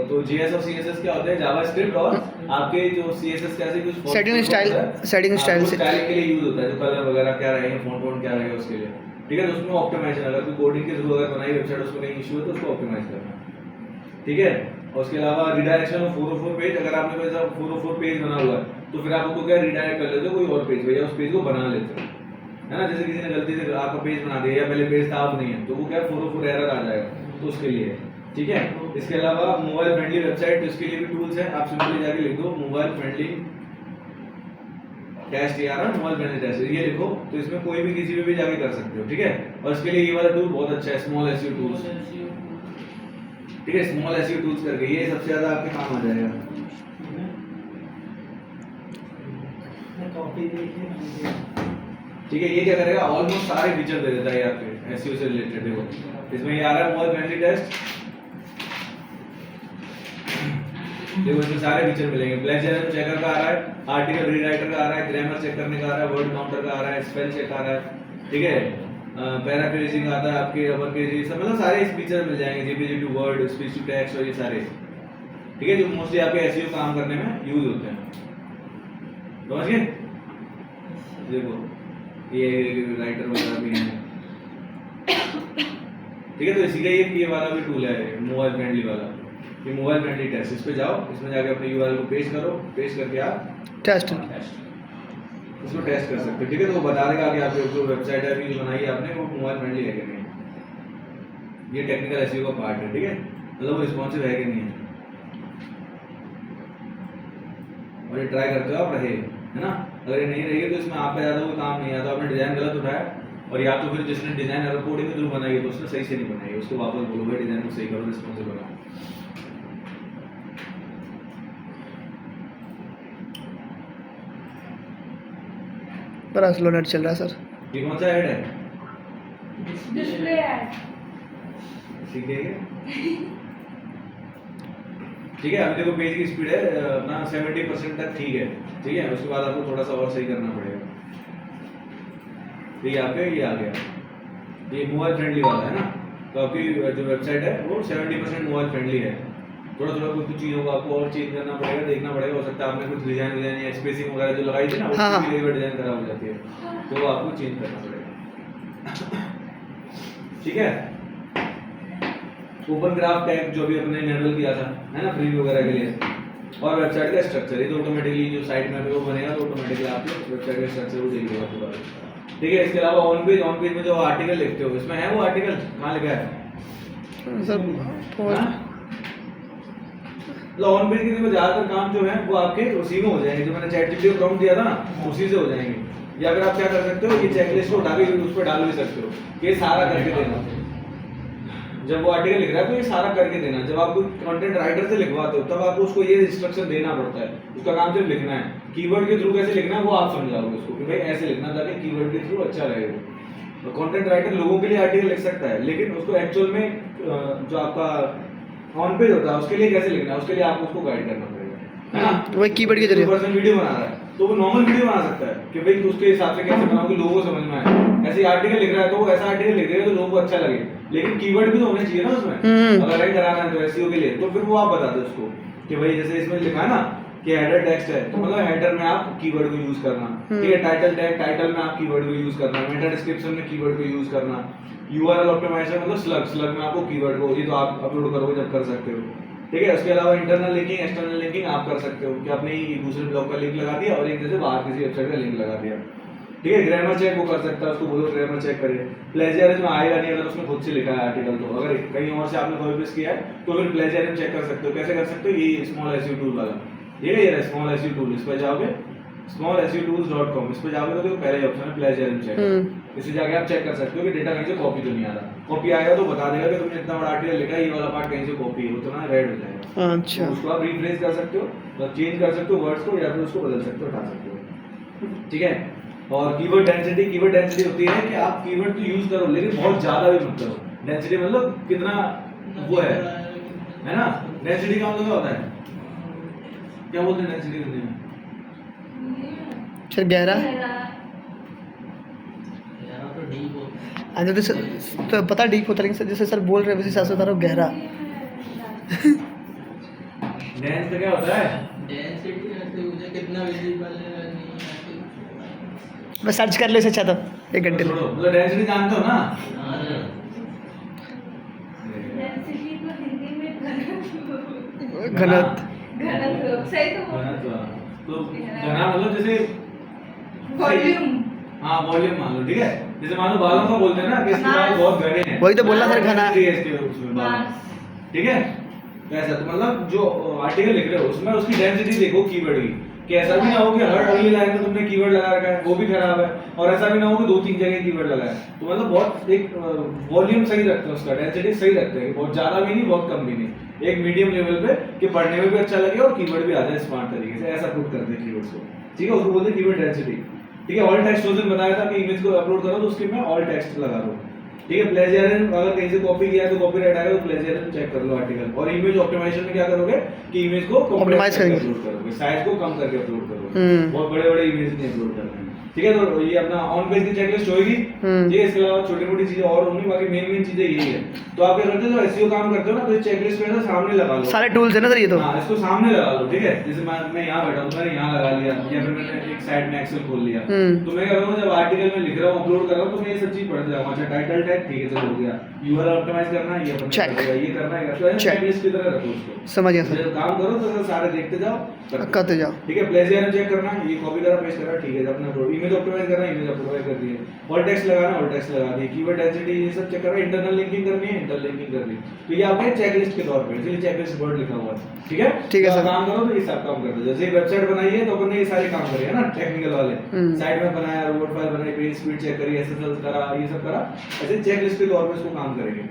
तो जीएस और सीएसएस क्या होते हैं, जावास्क्रिप्ट और आपके जो सीएसएस कैसे कुछ सेटिंग स्टाइल से स्टाइलिंग के लिए यूज होता है, जो कलर वगैरह क्या रहेंगे, फॉन्ट क्या रहेगा उसके लिए। ठीक है, तो उसमें ऑप्टिमाइजेशन, अगर कोई कोडिंग के थ्रू अगर बनाई वेबसाइट उसमें कहीं इशू है तो उसको ऑप्टिमाइज करना। ठीक है, और उसके अलावा रिडायरेक्शन ऑफ 404 पेज, अगर आपने कोई 404 पेज बना हुआ है तो फिर आप उसको क्या रिडायरेक्ट कर लेते हो कोई और पेज पे, या उस पेज को बना लेते हो, है ना, जैसे किसी ने गलती से आपका पेज बना दिया या पहले पेज था अब नहीं है, तो वो क्या 404 एरर आ जाएगा, तो उसके लिए। ठीक है, इसके अलावा मोबाइल फ्रेंडली वेबसाइट, तो इसके लिए भी टूल्स हैं, आप सिंपली जाके लिख दो मोबाइल फ्रेंडली टेस्ट, यार मोबाइल फ्रेंडली टेस्ट ये लिखो, तो इसमें कोई भी किसी पे भी जाके कर सकते हो। ठीक है, और इसके लिए ये वाला टूल बहुत अच्छा है, स्मॉल एसईओ टूल्स। ठीक है, स्मॉल एसईओ टूल्स करके ये सबसे ज्यादा आपके काम आ जाएगा। ठीक है, ये क्या करेगा, ऑलमोस्ट सारे फीचर दे देता है आपके एसईओ से रिलेटेड। देखो इसमें ये आ रहा है मोबाइल फ्रेंडली टेस्ट, देखो इसमें सारे फीचर मिलेंगे, प्लेजर चेकर का आ रहा है, आर्टिकल रीराइटर का आ रहा है, ग्रामर चेक करने का आ रहा है, वर्ड काउंटर का आ रहा है, स्पेल चेक आ रहा है। ठीक है, पैराफ्रेजिंग आता है आपके, अपर केस, ये सब मतलब सारे फीचर मिल जाएंगे, JPG to word, speech to text और ये सारे। ठीक है, जो मोस्टली आपके एसईओ काम करने में यूज होते हैं, समझ गए। देखो ये राइटर वगैरह भी है। ठीक है, तो इसी का ये वाला भी टूल है मोबाइल फ्रेंडली वाला, ये मोबाइल फ्रेंडली टेस्ट, इस पे जाओ, इसमें जाके अपने यूआरएल को पेस्ट करो, पेस्ट करके आप टेस्ट इसको टेस्ट कर सकते हो। ठीक है, तो वो बता देगा कि आपकी जो वेबसाइट है अभी जो बनाई है आपने वो मोबाइल फ्रेंडली है कि नहीं। ये टेक्निकल एसईओ का पार्ट है। ठीक है, मतलब वो रिस्पॉन्सिव है कि नहीं है, और ये ट्राई करते हो आप रहे, है ना। अगर ये नहीं रहेगी तो इसमें आपका ज़्यादा कोई काम नहीं आता, आपने डिज़ाइन गलत उठाया, और या तो फिर जिसने डिज़ाइन अगर कोडिंग के थ्रू बनाई है तो उसने सही से नहीं बनाई है, उसको वापस बोलो भाई डिज़ाइन को सही करो, रिस्पॉन्सिव बनाओ। बड़ा स्लो नेट चल रहा है सर। ये कौन सा ऐड है, डिस्प्ले ऐड, सीखेंगे। ठीक है, अभी देखो पेज की स्पीड है अपना 70% तक ठीक है, ठीक है, उसके बाद आपको थोड़ा सा और सही करना पड़ेगा। ये आ गया, ये मोबाइल फ्रेंडली वाला है ना, तो आपकी जो वेबसाइट है वो 70% मोबाइल फ्रेंडली है। थोड़ा थोड़ा कुछ चीज़ों को आपको और चेंज करना पड़ेगा, देखना पड़ेगा, हो सकता है आपने कुछ डिजाइन या स्पेसिंग वगैरह जो लगाई थी ना, उसकी भी डिजाइन खराब हो जाती है, तो वो आपको चेंज करना पड़ेगा। ठीक है, ओपन ग्राफ टैग जो भी अपने इनेबल किया था है ना प्रीव्यू वगैरह के लिए, और वेबसाइट का स्ट्रक्चर, ये तो ऑटोमेटिकली जो साइट में वो बनेगा तो ऑटोमेटिकली आपके वेबसाइट का स्ट्रक्चर वो देखेगा पूरा। ठीक है, इसके अलावा ऑन पेज में जो आर्टिकल लिखते हो इसमें है वो आर्टिकल कहाँ लिखा है सर? ऑन पेज के ज्यादातर काम जो है वो आपके उसी में हो जाएंगे, जो मैंने चैट जीपीटी को प्रॉम्प्ट दिया था ना उसी से हो जाएंगे। या अगर आप क्या कर सकते हो, ये चेकलिस्ट को उठा के उस पर डाल भी सकते हो, ये सारा करके देना। जब वो आर्टिकल लिख रहा है तो ये सारा करके देना। जब आप कंटेंट राइटर से लिखवाते हो तब आपको उसको ये इंस्ट्रक्शन देना पड़ता है, उसका काम सिर्फ लिखना है। कीवर्ड के थ्रू कैसे लिखना है वो आप समझाओगे उसको कि भाई ऐसे लिखना ताकि कीवर्ड के थ्रू अच्छा रहेगा। तो कंटेंट राइटर लोगों के लिए आर्टिकल लिख सकता है, लेकिन उसको एक्चुअल में जो आपका ऑन पेज होता है उसके लिए कैसे लिखना है, उसके लिए आपको उसको गाइड करना पड़ेगा, है ना। वही कीवर्ड के जरिए पर्सन वीडियो बना रहा है तो वो नॉर्मल वीडियो बना सकता है कि भाई उसके हिसाब से कैसे बनाओगे, लोगों को समझ में आए। ऐसे आर्टिकल लिख रहा है तो वो ऐसा आर्टिकल लिख देगा तो लोगों को अच्छा लगे, लेकिन कीवर्ड भी तो होने चाहिए ना उसमें। अगर रैंक कराना है तो एसईओ के लिए, तो फिर वो आप बता दो उसको कि भाई जैसे इसमें लिखा है ना कि हेडर टेक्स्ट है, तो मतलब हेडर में आप कीवर्ड को यूज करना, ठीक है। टाइटल टैग, टाइटल में आप कीवर्ड को यूज करना, मेटा डिस्क्रिप्शन में कीवर्ड को यूज करना, यूआरएल ऑप्टिमाइजेशन मतलब स्लग में आपको कीवर्ड को, ये तो आप अपलोड करोगे जब कर सकते हो, ठीक है। उसके अलावा इंटरनल लिंकिंग, एक्सटर्नल लिंकिंग आप कर सकते हो कि आपने दूसरे ब्लॉग का लिंक लगा दिया और एक जैसे बाहर किसी वेबसाइट का लिंक लगा दिया, ठीक है। ग्रामर चेक वो कर सकता है, उसको बोलो ग्रामर चेक करे। प्लेजियरिज्म आएगा नहीं अगर उसने खुद से लिखा है आर्टिकल, तो अगर कहीं और से आपने कॉपी पेस्ट किया है तो फिर प्लेजियरिज्म चेक कर सकते हो। कैसे कर सकते हो, ये स्मॉल एसईओ टूल वाला, ये है स्मॉल एसईओ टूल, इस पर जाओगे smallseotools.com, इस पे जाओगे तो पहले ऑप्शन है प्लेजियरिज्म चेक, इससे जाके आप चेक कर सकते हो कि डेटा कहीं से कॉपी तो नहीं आ रहा। कॉपी आएगा तो बता देगा कि तुमने इतना बड़ा आर्टिकल लिखा है, ये वाला पार्ट कहीं से कॉपी है, तो ना रेड हो जाएगा। अच्छा, तो उसको आप रिप्लेस कर सकते हो, तो चेंज कर सकते हो वर्ड्स को, या फिर उसको बदल सकते हो, हटा सकते हो, ठीक है। और कीवर्ड डेंसिटी होती है कि आप कीवर्ड तो यूज करो लेकिन बहुत ज्यादा भी मत करो। डेंसिटी मतलब कितना वो है ना। डेंसिटी का मतलब क्या होता है, क्या बोलते हैं डेंसिटी हिंदी में? सर गहरा तो डीप हो, अंदर तो पता डीप होता है, लेकिन सर जैसे सर बोल रहे हैं वैसे हिसाब से बता रहा हूँ गहरा। डेंस का क्या होता है? डेंसिटी ऐसे मुझे कितना विजिबल है नहीं है, मैं सर्च कर ले से अच्छा था 1 घंटे में। मतलब डेंसिटी जानते हो ना? डेंसिटी को हिंदी में घनत्व सही तो बोल तो घना मतलब जैसे वॉल्यूम, हाँ वॉल्यूम मान लो, ठीक है। जैसे मान लो बालों का बोलते हैं ना कि इसके बाल बहुत घने हैं, वही तो बोलना सर घना, उसमें बाल, ठीक है। ऐसा तो मतलब जो आर्टिकल लिख रहे हो उसमें उसकी डेंसिटी देखो कीवर्ड की, कि ऐसा भी ना हो कि हर अगली लाइन में तुमने कीवर्ड लगा रखा है, वो भी खराब है, और ऐसा भी ना हो कि 2-3 जगह कीवर्ड लगा है। तो मतलब बहुत एक वॉल्यूम सही रखते हैं, उसका डेंसिटी सही रखते हैं, बहुत ज्यादा भी नहीं बहुत कम भी नहीं, एक मीडियम लेवल पे कि पढ़ने में भी अच्छा लगे और कीवर्ड भी आ जाए स्मार्ट तरीके से, ऐसा पुट करते हैं कीवर्ड्स को, ठीक है। उसको बोलते हैं कीवर्ड डेंसिटी, ठीक है। ऑल टेक्स्ट उस दिन बताया था कि इमेज को अपलोड करो तो उसके में ऑल टेक्स्ट लगा दो, ठीक है। प्लेजियरिज्म अगर कहीं से कॉपी किया है तो कॉपीराइट आएगा तो प्लेजियरिज्म चेक कर लो आर्टिकल। और इमेज ऑप्टिमाइजेशन में क्या करोगे कि इमेज को ऑप्टिमाइज करके अपलोड करोगे, साइज को कम करके अपलोड करोगे, बहुत बड़े-बड़े इमेज नहीं अपलोड करने हैं, ठीक है। तो ये अपना ऑन पेज की चेकलिस्ट होगी, ये इसके अलावा छोटी-मोटी चीजें और होंगी, बाकी मेन चीजें यही है। तो आप क्या करते हो, जो एसईओ काम करते हो ना, तो ये चेकलिस्ट में सामने लगा लो, सारे टूल्स है ना सर ये तो। हाँ, इसको सामने लगा लो, ठीक है। जैसे मैं यहाँ बैठा हूँ, मैंने यहाँ लगा लिया, या फिर मैंने एक साइड में एक्सेल खोल लिया, तो मैं क्या करूँगा जब आर्टिकल में लिख रहा हूँ अपलोड कर रहा हूँ तो मैं ये सब चीज पढ़ते जाऊँगा। अच्छा टाइटल टैग ठीक है, चलो हो गया, यूआरएल ऑप्टिमाइज करना है, ये अपन Check. करेगा, ये करना है, तो चेकलिस्ट की तरह रखो उसको, समझ गया सर, जब काम करो तो सारे देखते जाओ, करते जाओ, ठीक है। प्लेजियरिज्म चेक करना, ये कॉपी करा पेस्ट करा, ठीक है। अपना इमेज ऑप्टिमाइज करना, इमेज ऑप्टिमाइज कर दिए, ऑल टेक्स्ट लगाना, ऑल टेक्स्ट लगा दिए, कीवर्ड डेंसिटी ये सब चेक करना, इंटरनल लिंकिंग करनी है, इंटरनल लिंकिंग कर दी। तो ये आपके चेकलिस्ट के तौर पे, इसलिए चेकलिस्ट वर्ड लिखा हुआ है, ठीक है। ठीक है तो सर। काम करो तो ये सब काम कर दो। जैसे एक वेबसाइट बनाई है तो अपन ने ये सारे काम करे है ना, टेक्निकल वाले, साइट में बनाया, रोबोट फाइल बनाई, पेज स्पीड चेक करी, एसएसएल करा, ये सब करा, ऐसे चेकलिस्ट के तौर पे इसको काम करेंगे,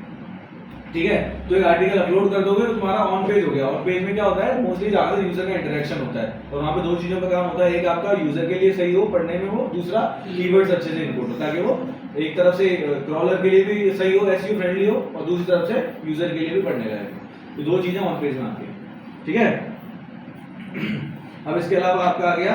ठीक है। तो एक आर्टिकल अपलोड कर दोगे तो तुम्हारा ऑन पेज हो गया। ऑन पेज में क्या होता है, मोस्टली ज्यादा यूजर का इंटरेक्शन होता है, और वहां पे 2 चीजों का काम होता है, एक आपका यूजर के लिए सही हो पढ़ने में, वो दूसरा कीवर्ड्स अच्छे से इनपुट हो, ताकि वो एक तरफ से क्रॉलर के लिए भी सही हो, एसईओ फ्रेंडली हो, और दूसरी तरफ से यूजर के लिए भी पढ़ने लायक हो। तो 2 चीजें ऑन पेज में आती है, ठीक है। अब इसके अलावा आपका आ गया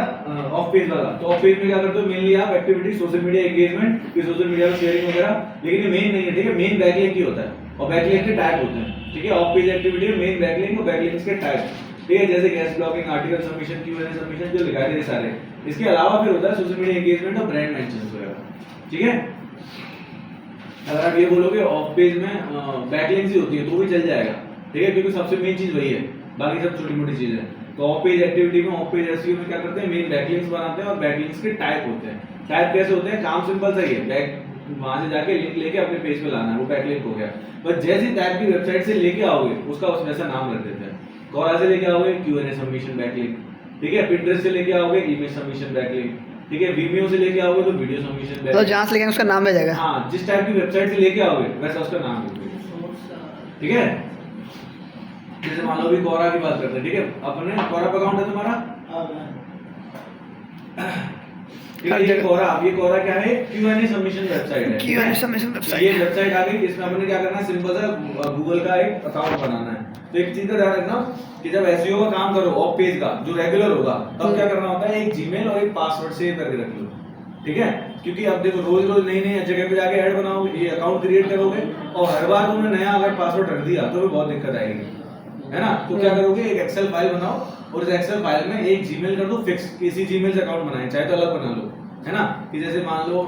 ऑफ पेज वाला। तो ऑफ पेज में क्या करते हो, मेनली आप एक्टिविटी, सोशल मीडिया एंगेजमेंट, फिर सोशल मीडिया पर शेयरिंग वगैरह, लेकिन ये मेन नहीं है, ठीक है। मेन बैकलिंक ही होता है और बैकलिंक के टैग होते हैं, ठीक है। ऑफ पेज एक्टिविटी में मेन बैकलिंक और बैकलिंक्स के टैग, ठीक है, जैसे guest blogging, article submission, Q&A submission, जो लिखा है सारे। इसके अलावा फिर होता है सोशल मीडिया एंगेजमेंट और ब्रांड मेंशंस वगैरह, ठीक है। अगर आप ये बोलोगे ऑफ पेज में बैकलिंक्स ही होती है तो भी चल जाएगा, ठीक है, क्योंकि सबसे मेन चीज वही है, बाकी सब छोटी मोटी चीजें हैं। तो ऑफ पेज एक्टिविटी में, ऑफ पेज एसईओ में क्या करते हैं, मेन बैकलिंक्स बनाते हैं और बैकलिंक्स के टाइप होते हैं। टाइप कैसे होते हैं, काम सिंपल सा ही है, बैक वहां से जाके लिंक लेके अपने पेज पे लाना है, वो बैकलिंक हो गया। बस जैसे टाइप की वेबसाइट से लेके आओगे उसका उस वैसा नाम रख देते हैं। कोरा से लेके आओगे Q&A सबमिशन बैकलिंक, ठीक है। पिंटरेस्ट से लेके आओगे इमेज सबमिशन बैकलिंक, ठीक है। Vimeo से लेके आओगे तो वीडियो सबमिशन बैकलिंक, तो जहाँ से लेंगे उसका नाम भेजेगा। हाँ, जिस टाइप की वेबसाइट से लेके आओगे वैसा उसका नाम लिखोगे, ठीक है। जैसे मान लो अभी कोरा की बात करते हैं, ठीक है। अपने कोरा पे अकाउंट है तुम्हारा, ठीक है। ये कोरा क्या है, Q&A सबमिशन वेबसाइट है, Q&A सबमिशन तो वेबसाइट ये वेबसाइट आ गई। इसमें हमने क्या करना है, सिंपल सा गूगल का एक अकाउंट बनाना है। तो एक चीज का ध्यान रखना कि जब एसईओ का काम करो ऑफ पेज का जो रेगुलर होगा, तब क्या करना होता है, एक जीमेल और एक पासवर्ड सेव करके रख लो, ठीक है। क्योंकि अब देखो रोज रोज नई नई जगह पे जाके ऐड बनाओगे, ये अकाउंट क्रिएट करोगे और हर बार तुमने नया अगर पासवर्ड रख दिया तो बहुत दिक्कत आएगी, है ना। तो क्या करोगे, एक एक्सेल फाइल बनाओ और इस एक्सेल फाइल में एक जीमेल कर दो फिक्स, किसी जीमेल से अकाउंट बनाए, चाहे तो अलग बना लो, है ना। कि जैसे मान लो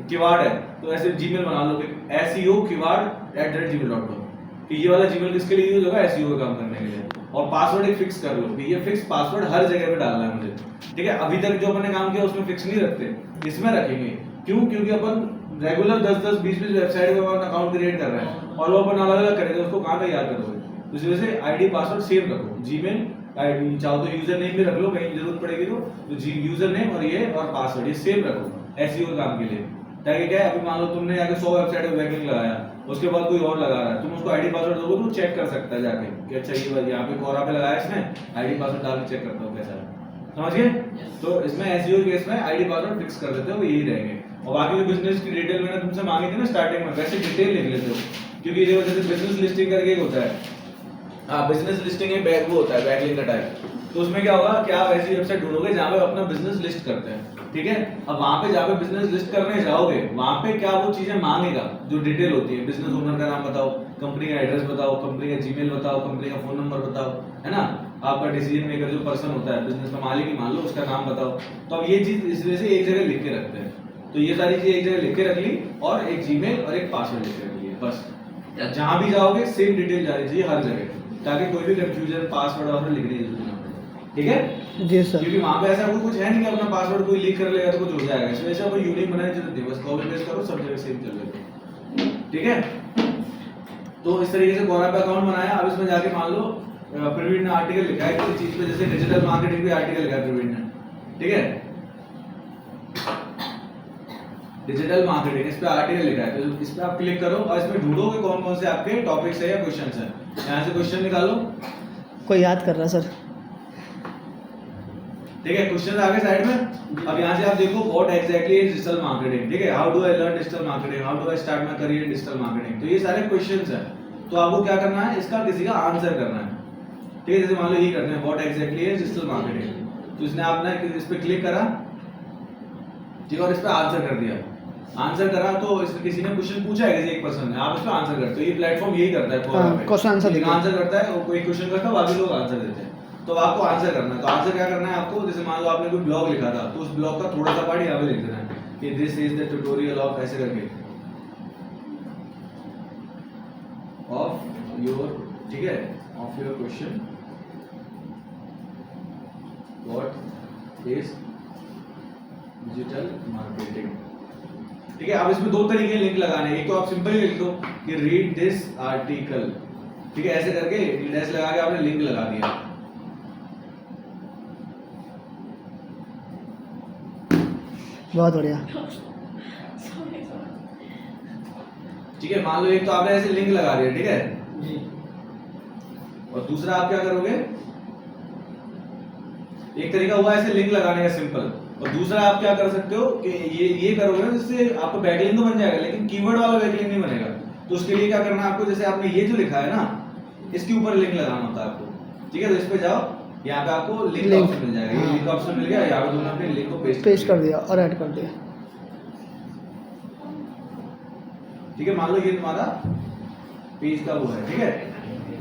किवाड़ है तो ऐसे जीमेल बना लो SEO@gmail.com, कि ये वाला जीमेल किसके लिए यूज होगा, एसईओ का काम करने के लिए। और पासवर्ड एक फिक्स कर लो कि ये फिक्स पासवर्ड हर जगह पे डालना है मुझे, ठीक है। अभी तक जो अपने काम किया उसमें फिक्स नहीं रखते, इसमें रखेंगे। क्यों, क्योंकि अपन रेगुलर 10-10, 20-20 वेबसाइट पे अपन अकाउंट क्रिएट कर रहे हैं और वो अपन अलग अलग करेंगे, उसको कहाँ तैयार करोगे। तो इस वजह से आईडी पासवर्ड सेम रखो, जीमेल आईडी, चाहो तो यूजर नेम भी रख लो, कहीं जरूरत पड़ेगी तो यूजर नेम और ये और पासवर्ड ये सेम रखो एसईओ काम के लिए। ताकि क्या है, अभी मान लो तुमने जाके 100 वेबसाइट पे बैकलिंक लगाया, उसके बाद कोई और लगा रहा है, तुम उसको आईडी पासवर्ड दोगे तो चेक कर सकता है जाके कि अच्छा ये यहाँ पे कोरा पे लगाया इसने, आईडी पासवर्ड डाल के चेक करता हूँ कैसा है, समझ गए। तो इसमें एसईओ केस में आईडी पासवर्ड फिक्स कर देते हो, यही रहेंगे। और बाकी जो बिजनेस की डिटेल मैंने तुमसे मांगी थी ना स्टार्टिंग में, वैसे डिटेल लिख लेते हो, क्योंकि ये वजह से बिजनेस लिस्टिंग करके एक होता है, हाँ बिजनेस लिस्टिंग एक बैक वो होता है बैकलिंक का टाइप। तो उसमें क्या होगा कि आप ऐसी वेबसाइट ढूंढोगे जहाँ पे अपना बिजनेस लिस्ट करते हैं, ठीक है। अब वहाँ पे जहाँ पे बिजनेस लिस्ट करने जाओगे वहाँ पे क्या वो चीजें मांगेगा जो डिटेल होती है, बिजनेस ओनर का नाम बताओ, कंपनी का एड्रेस बताओ, कंपनी का जीमेल बताओ, कंपनी का फोन नंबर बताओ, है ना। आपका डिसीजन मेकर जो पर्सन होता है, बिजनेस का मालिक ही मान लो, उसका नाम बताओ। तो अब ये चीज इस वजह से एक जगह लिख के रखते हैं। तो ये सारी चीजें एक जगह लिख के रख ली और एक जीमेल और एक पासवर्ड लिख के रख लिया, बस। जहाँ भी जाओगे सेम डिटेल जानी चाहिए हर जगह, ताकि कोई भी कंफ्यूजन पासवर्ड और लिखने की जरूरत ना पड़े, ठीक है जी सर। क्योंकि वहाँ पे ऐसा कुछ है नहीं कि अपना पासवर्ड कोई लीक कर लेगा तो कुछ हो जाएगा, इसमें ऐसा कोई यूनिक बनाने की जरूरत नहीं, बस कॉपी पेस्ट करो सब जगह सेम चल जाएगा, ठीक है। तो इस तरीके से कोरा पे अकाउंट बनाया। अब इसमें जाके मान लो प्रवीण ने आर्टिकल लिखा है किसी चीज पे, जैसे डिजिटल मार्केटिंग पे आर्टिकल लिखा है प्रवीण ने, ठीक है, डिजिटल मार्केटिंग, इस पे आर्टिकल लिखा है। तो इस पे आप क्लिक करो और इसमें ढूंढोगे कौन कौन से आपके टॉपिक्स है या क्वेश्चंस है, यहाँ से क्वेश्चन निकालो, कोई याद कर रहा सर, ठीक है। क्वेश्चन आगे साइड में। अब यहाँ से आप देखो what exactly is digital marketing, ठीक है, how do I learn digital marketing, how do I start my career in digital marketing. तो ये सारे क्वेश्चंस हैं, तो आपको क्या करना है, इसका किसी का आंसर करना है, ठीक है। जैसे मान लो ये करते हैं what exactly is digital marketing, तो इसने आपने इस पे क्लिक करा, ठीक है, और इस पे आंसर कर दिया। आंसर करा तो इसमें किसी ने क्वेश्चन पूछा है किसी एक पर्सन ने, आप इस पे आंसर करते हो। ये प्लेटफॉर्म यही करता है, क्वेश्चन आंसर आंसर करता है, कोई क्वेश्चन करता है, बाकी लोग आंसर देते हैं। तो आपको आंसर करना है। तो आंसर क्या करना है आपको, जैसे मान लो आपने कोई ब्लॉग लिखा था तो उस ब्लॉग का थोड़ा सा पार्ट यहाँ पे लिख देना है कि this is the tutorial of ऐसे करके ऑफ योर, ठीक है, of your question what is digital marketing, ठीक है। अब इसमें दो तरीके के लिंक लगाने हैं, एक तो आप सिंपली लिख दो कि रीड दिस आर्टिकल, ठीक है, ऐसे करके डैश लगा के आपने लिंक लगा दिया, बहुत बढ़िया, ठीक है। मान लो एक तो आपने ऐसे लिंक लगा दिया, ठीक है जी, और दूसरा आप क्या करोगे, एक तरीका हुआ ऐसे लिंक लगाने का सिंपल, और दूसरा आप क्या कर सकते हो कि ये करोगे ना, जिससे आपका बैकलिंक तो बन जाएगा लेकिन कीवर्ड वाला बैकलिंक नहीं बनेगा। तो उसके लिए क्या करना है आपको, जैसे आपने ये जो लिखा है ना, इसके ऊपर लिंक लगाना होता है आपको, ठीक है, तो इस पे जाओ, यहाँ पे आपको लिंक Link, ऑप्शन मिल जाएगा, ये हाँ। लिंक ऑप्शन मिल गया, यहाँ पे तुमने अपने लिंक को पेस्ट कर दिया और ऐड कर दिया। ठीक है, मान लो ये तुम्हारा पेज का वो है, ठीक है,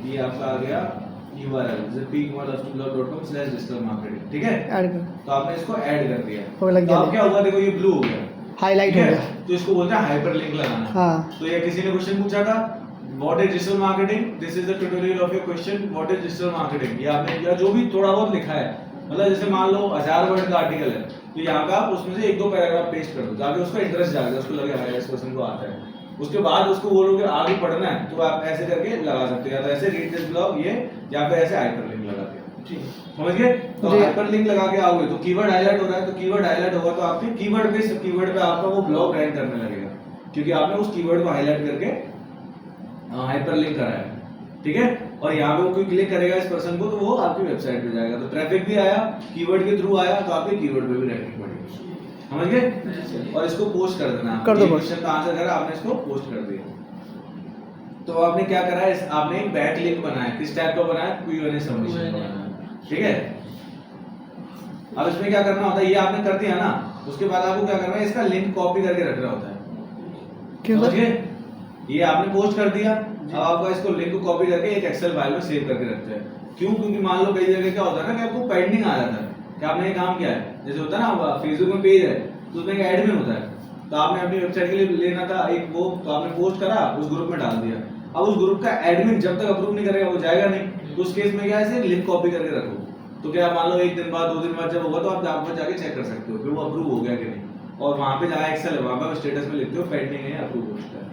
ये आपका आ गया URL जैसे peakmallastblog.com/digital-marketing, ठीक है, ऐड कर, तो आपने इसको ऐड कर दिया, हो लग तो गया, अब क्या हुआ, देखो ये ब्लू हो गया, हाईलाइट ठीक हो है, गया। तो इसको बोलते हैं हाइपरलिंक लगाना। हाँ, तो ये किसी ने क्वेश्चन पूछा था, what is digital marketing, this is the tutorial of your question, what is digital marketing, ये आपने या जो भी थोड़ा बहुत लिखा है, मतलब जैसे मान लो 1000 वर्ड का आर्टिकल है, तो यहाँ पे आप उसमें से 1-2 पैराग्राफ पेस्ट कर दो, ताकि उसका इंटरेस्ट जागे, उसको लगे हाँ इस पर्सन को आता है, उसके बाद उसको बोलोगे आगे पढ़ना है, तो आप ऐसे करके लगा सकते हो, या तो ऐसे रीड दिस ब्लॉग ये, या फिर ऐसे हाइपरलिंक लगा के, ठीक है। समझ गए। तो जी। हाइपरलिंक लगा के आओगे तो कीवर्ड हाईलाइट हो रहा है, तो कीवर्ड हाईलाइट होगा तो आपके कीवर्ड पे आपका वो ब्लॉग रैंक करने लगेगा, क्योंकि आपने उस कीवर्ड को हाईलाइट करके हाइपरलिंक करा है, ठीक है, और यहाँ पे वो कोई क्लिक करेगा इस पर्सन को तो वो आपकी वेबसाइट पे जाएगा, तो ट्रैफिक भी आया, कीवर्ड के थ्रू आया, तो आपके कीवर्ड पे भी रैंकिंग बढ़ेगी, समझ गए। और इसको पोस्ट कर देना, कर दो ये post। क्वेश्चन का आंसर करा आपने, इसको पोस्ट कर दिया, तो आपने क्या करा है, आपने एक बैक लिंक बनाया, किस टाइप का बनाया, Q&A सबमिशन बनाया, ठीक है। अब इसमें क्या करना होता है, ये आपने कर दिया ना, उसके बाद आपको क्या करना है, इसका लिंक कॉपी करके रखना होता है, क्यों सर? समझिए, ये आपने पोस्ट कर दिया, अब आपको इसको लिंक को कॉपी करके एक एक्सेल फाइल में सेव करके रखते हैं, क्यों, क्योंकि मान लो कई जगह क्या होता है ना कि आपको पेंडिंग आ जाता है कि आपने ये काम किया है, जैसे होता है ना फेसबुक में पेज है तो उसमें एक एडमिन होता है, तो आपने अपनी वेबसाइट के लिए लेना था एक वो, तो आपने पोस्ट करा, उस ग्रुप में डाल दिया, अब उस ग्रुप का एडमिन जब तक अप्रूव नहीं करेगा वो जाएगा नहीं, तो उस केस में क्या है, लिंक कॉपी करके रखो, तो क्या मान लो 1 दिन बाद 2 दिन बाद जब होगा तो आप जाके चेक कर सकते हो कि वो अप्रूव हो गया कि नहीं, और वहां पे जहाँ एक्सेल है वहां पे स्टेटस में लिखते हो पेंडिंग है अप्रूव हो चुका है,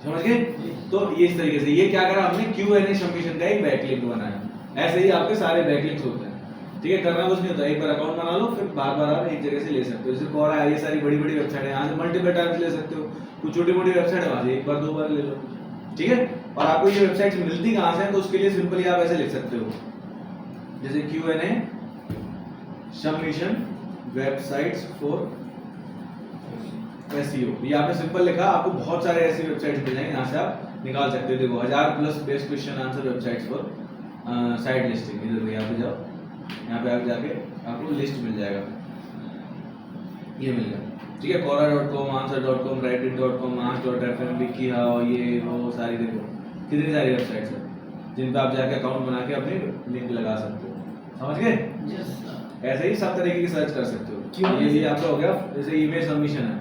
समझ गए। तो ये इस तरीके से ये क्या करा हमने, Q&A सबमिशन का एक बैकलिंक बनाया, ऐसे ही आपके सारे बैकलिंक्स होते हैं, ठीक है, करना कुछ नहीं होता, एक बार अकाउंट बना लो, फिर बार-बार आप एक जगह से ले सकते हो, जैसे Quora है, ये सारी बड़ी-बड़ी वेबसाइट है, यहाँ से मल्टीपल टाइम्स ले सकते हो, कुछ छोटी-मोटी वेबसाइट है वहाँ से एक बार 2 बार ले लो, ठीक है। और आपको ये वेबसाइट्स मिलती कहाँ से है, तो उसके लिए सिंपली आप ऐसे लिख सकते हो, जैसे Q&A submission websites for SEO, ये आपने सिंपल लिखा, आपको बहुत सारे ऐसी वेबसाइट्स मिल जाएंगे, यहाँ से आप निकाल सकते हो, देखो 1000+ best question answer websites for site listing, इधर यहाँ पे जाओ, यहाँ पे आप जाके आपको लिस्ट मिल जाएगा, ये मिल गया, ठीक है, Quora.com, answer.com, reddit.com, ask.fm, WikiHow, ये वो सारी, देखो कितनी सारी वेबसाइट्स हैं जिन पे आप जाके अकाउंट बना के अपने लिंक लगा सकते हो, समझ गए। यस ऐसे ही सब तरीके की सर्च कर सकते हो, ये भी आपका हो गया, जैसे ईमेल सबमिशन है,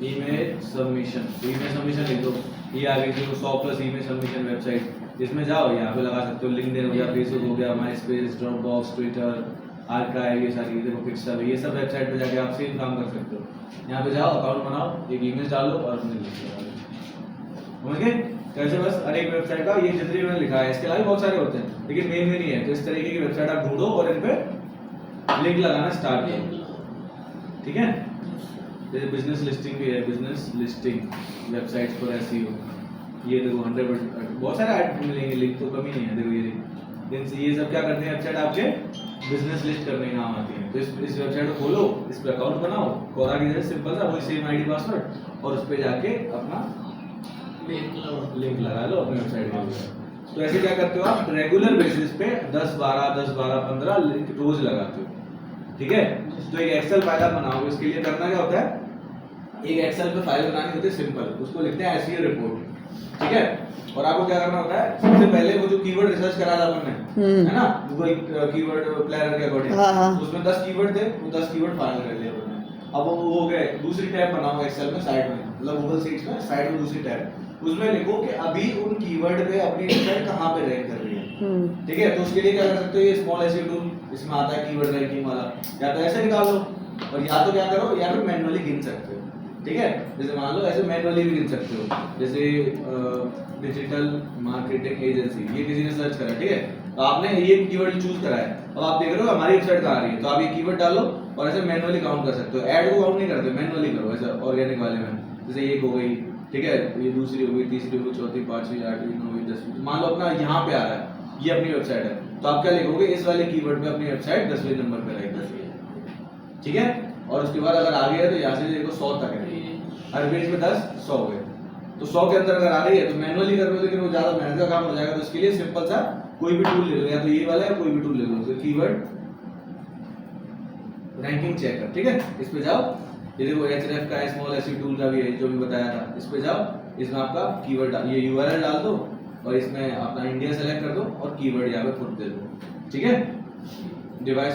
ईमेल सबमिशन, तो ईमेल सबमिशन लिख दो, ये आ गई जो 100+ ईमेल सबमिशन वेबसाइट, इसमें जाओ यहाँ पे लगा सकते हो, लिंक्डइन हो गया, फेसबुक हो गया, माइस्पेस, ड्रॉपबॉक्स, ट्विटर, आर्काइव, ये सारी देखो पिक्सल, ये सब वेबसाइट पे जाके आप सेम काम कर सकते हो, यहाँ पे जाओ अकाउंट बनाओ, एक ईमेल डालो और अपने लिंक लगा दो, समझ गए। कैसे, बस हर एक वेबसाइट का ये जितनी मैंने लिखा है, इसके अलावा बहुत सारे होते हैं लेकिन मेन में नहीं है, तो इस तरीके की वेबसाइट आप ढूंढो और इन पे लिंक लगाना स्टार्ट करो, ठीक है। जैसे बिजनेस लिस्टिंग भी है, business listing websites for SEO, ये देखो 100% बहुत सारे ऐड मिलेंगे, लिंक तो कमी नहीं है, देखो ये सब क्या करते हैं, वेबसाइट आपके बिजनेस लिस्ट करने का काम आती है, तो इस वेबसाइट को खोलो, इस पे अकाउंट बनाओ, Quora की जैसे सिंपल सा वही सेम ID पासवर्ड, और उस पे जाके अपना लिंक लगा लो अपनी वेबसाइट में। तो ऐसे क्या करते हो आप, रेगुलर बेसिस पे 10-12 लिंक रोज लगाते हो, ठीक है। तो एक एक्सेल फाइल आप बनाओगे, इसके लिए करना क्या होता है, एक एक्सेल पे फाइल बनानी होती है सिंपल, उसको लिखते हैं SEO रिपोर्ट, ठीक है। और आपको क्या करना होता है, सबसे पहले वो जो कीवर्ड रिसर्च करा था हमने, है ना, गूगल कीवर्ड प्लानर के अकॉर्डिंग, उसमें 10 कीवर्ड थे, वो 10 कीवर्ड फाइनल कर लिए हमने। अब वो हो गए, दूसरी टैब बनाओ एक्सेल में साइड में, मतलब गूगल शीट्स में साइड में दूसरी टैब, उसमें लिखो कि अभी उन कीवर्ड पे अपनी वेबसाइट कहाँ पे रैंक कर रही है, ठीक है। तो उसके लिए क्या कर सकते हो, ये स्मॉल SEO टूल इसमें आता है कीवर्ड रैंकिंग वाला, या तो ऐसे निकाल लो, और या तो क्या करो, या फिर मैन्युअली गिन सकते हो, ठीक है। जैसे मान लो ऐसे मैन्युअली भी गिन सकते हो, जैसे डिजिटल मार्केटिंग एजेंसी, ये किसी ने सर्च करा, ठीक है, तो आपने ये कीवर्ड चूज करा है, अब आप देख रहे हो हमारी वेबसाइट कहाँ आ रही है, तो आप ये कीवर्ड डालो और ऐसे मैन्युअली काउंट कर सकते हो, ऐड को काउंट नहीं करते, मैन्युअली करो ऐसे ऑर्गेनिक वाले में, जैसे एक हो गई, ठीक है, ये दूसरी हो गई, तीसरी हो गई, चौथी, 5वीं, 8वीं, 9वीं, 10वीं, मान लो अपना यहाँ पे आ रहा है, ये अपनी वेबसाइट है, तो आप क्या लिखोगे, इस वाले कीवर्ड पे अपनी वेबसाइट 10वें नंबर पे रहेगी, ठीक है। और उसके बाद अगर आ गया है तो यहाँ से देखो 100 तक है, हर पेज पे 10, 100 हुए, तो 100 के अंदर अगर आ रही है तो मैनुअली कर लो, लेकिन वो ज्यादा मेहनत का काम हो जाएगा, तो इसके लिए सिंपल सा कोई भी टूल ले लो, या तो ये वाला है कोई भी टूल ले लो, तो कीवर्ड रैंकिंग चेकर, ठीक है। इस पे जाओ, ये देखो href का स्मॉल एसईओ टूल का भी है जो भी बताया था, इस पे जाओ, इसमें आपका कीवर्ड ये यूआरएल डाल दो और इसमें अपना इंडिया सेलेक्ट कर दो और कीवर्ड यहाँ पे पुट दे दो, ठीक है। डिवाइस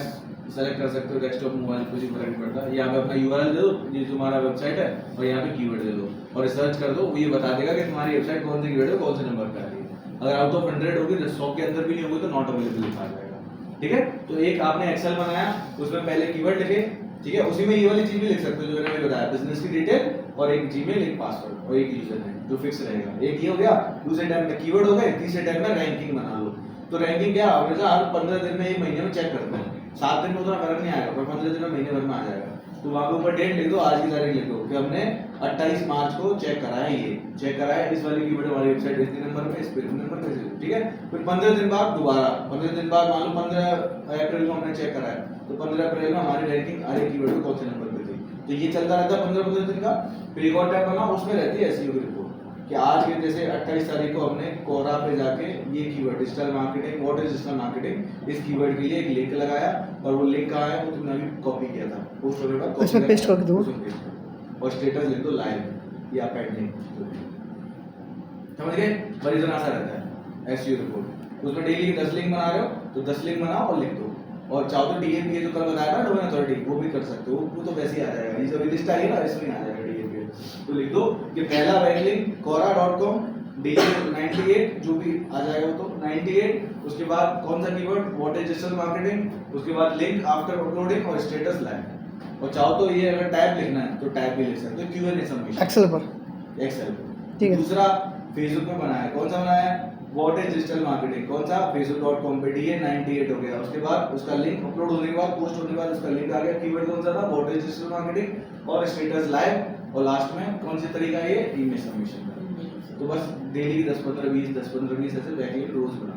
सेलेक्ट कर सकते हो, डेस्कटॉप मोबाइल कुछ फर्क नहीं पड़ता, यहाँ पे अपना यूआरएल दे दो, ये तुम्हारा वेबसाइट है, और यहाँ पे कीवर्ड दे दो और सर्च कर दो, वो ये बता देगा कि तुम्हारी वेबसाइट कौन से कीवर्ड है, कौन से नंबर पे आ रही है। अगर आउट ऑफ 100 होगी, 100 के अंदर भी नहीं होगी तो नॉट अवेलेबल लिखा जाएगा, ठीक है। तो एक आपने एक्सेल बनाया, उसमें पहले कीवर्ड लिखे, ठीक है, उसी में ये वाली चीज भी लिख सकते हो जो मैंने बताया, बिजनेस की डिटेल और एक जीमेल, एक पासवर्ड और एक यूजर नेम जो फिक्स रहेगा। एक ये हो गया, दूसरे टाइम में कीवर्ड हो गए, तीसरे टाइम में रैंकिंग बना लो। तो रैंकिंग क्या हमेशा हर 15 दिन में, एक महीने में चेक करते हैं, 7 दिन में उतना फर्क नहीं आएगा, पर 15 दिन में महीने भर में आ जाएगा। तो वहां पे ऊपर डेट लिख दो, आज की तारीख लिख दो कि हमने 28 मार्च को चेक कराया, ये चेक कराया, इस वाली कीवर्ड हमारी वेबसाइट इस नंबर पे, इस पे नंबर पे, ठीक है। फिर 15 दिन बाद दोबारा, 15 दिन बाद मान लो 15 अप्रैल को हमने चेक कराया, तो 15 अप्रैल में हमारी रैंकिंग हर एक कीवर्ड पे कौन से नंबर पे थी, तो ये चलता रहता है 15 दिन का। फिर एक और टैब बना, उसमें रहती है एसईओ की रिपोर्ट कि आज के जैसे 28 तारीख को हमने कोरा पे जाके ये keyword digital marketing, what is digital marketing, इस कीवर्ड के लिए एक लिंक लगाया, और वो लिंक कहाँ है, वो तुमने अभी कॉपी किया था, पोस्ट होने के बाद उसमें पेस्ट कर दो और स्टेटस लिख दो लाइव या पेंडिंग, समझ गए। बड़ी इतना आसान रहता है एसईओ रिपोर्ट। उसमें डेली 10 लिंक बना रहे हो तो 10 लिंक बनाओ और लिख दो, और चाहो तो डीएपी जो कल बताया ना डोमेन अथॉरिटी, वो भी कर सकते हो, वो तो वैसे ही आ जाएगा, ये जो लिस्ट आई है ना इसमें आ जाएगा डीएपी। तो लिख दो कि पहला बैकलिंक quora.com DA98 जो भी आ जाएगा वो तो 98, उसके बाद कौन सा keyword, what is digital marketing, उसके बाद लिंक आफ्टर अपलोडिंग और स्टेटस लाइव। और चाहो तो ये अगर टैब लिखना है तो टैब भी लिख सकते हो, Q&A सबमिशन एक्सेल पर, एक्सेल ठीक है। दूसरा फेसबुक पे बनाया, कौन सा बनाया है, व्हाट इज डिजिटल मार्केटिंग, कौन सा, facebook.com पे DA98 हो गया, उसके बाद उसका लिंक अपलोड होने के बाद, पोस्ट होने के बाद उसका लिंक आ गया, कीवर्ड कौन सा था, व्हाट इज डिजिटल मार्केटिंग और स्टेटस लाइव, और लास्ट में कौन सी तरीका है, ये ईमेल सबमिशन का। तो बस डेली की 10-15-20 ऐसे बैकलिंक रोज बना,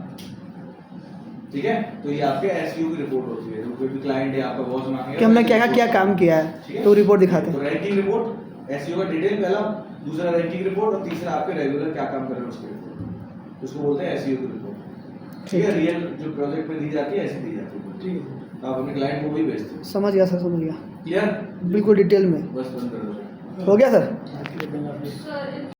ठीक है। तो ये आपके एसईओ की रिपोर्ट होती है, जो कोई भी क्लाइंट है आपका बॉस मांगेगा कि हमने क्या क्या काम किया है, तो रिपोर्ट दिखाते तो हैं। रैंकिंग रिपोर्ट, एसईओ का डिटेल पहला, दूसरा रैंकिंग रिपोर्ट, और तीसरा आपके रेगुलर क्या काम कर रहे हो उसकी रिपोर्ट, उसको बोलते हैं एसईओ की रिपोर्ट, ठीक है। रियल जो प्रोजेक्ट में दी जाती है ऐसी दी जाती है, ठीक है। तो आप अपने क्लाइंट को वही भेजते हो, समझ गया सर, समझ गया, क्लियर, बिल्कुल डिटेल में बस बंद कर दो। हो गया सर। सर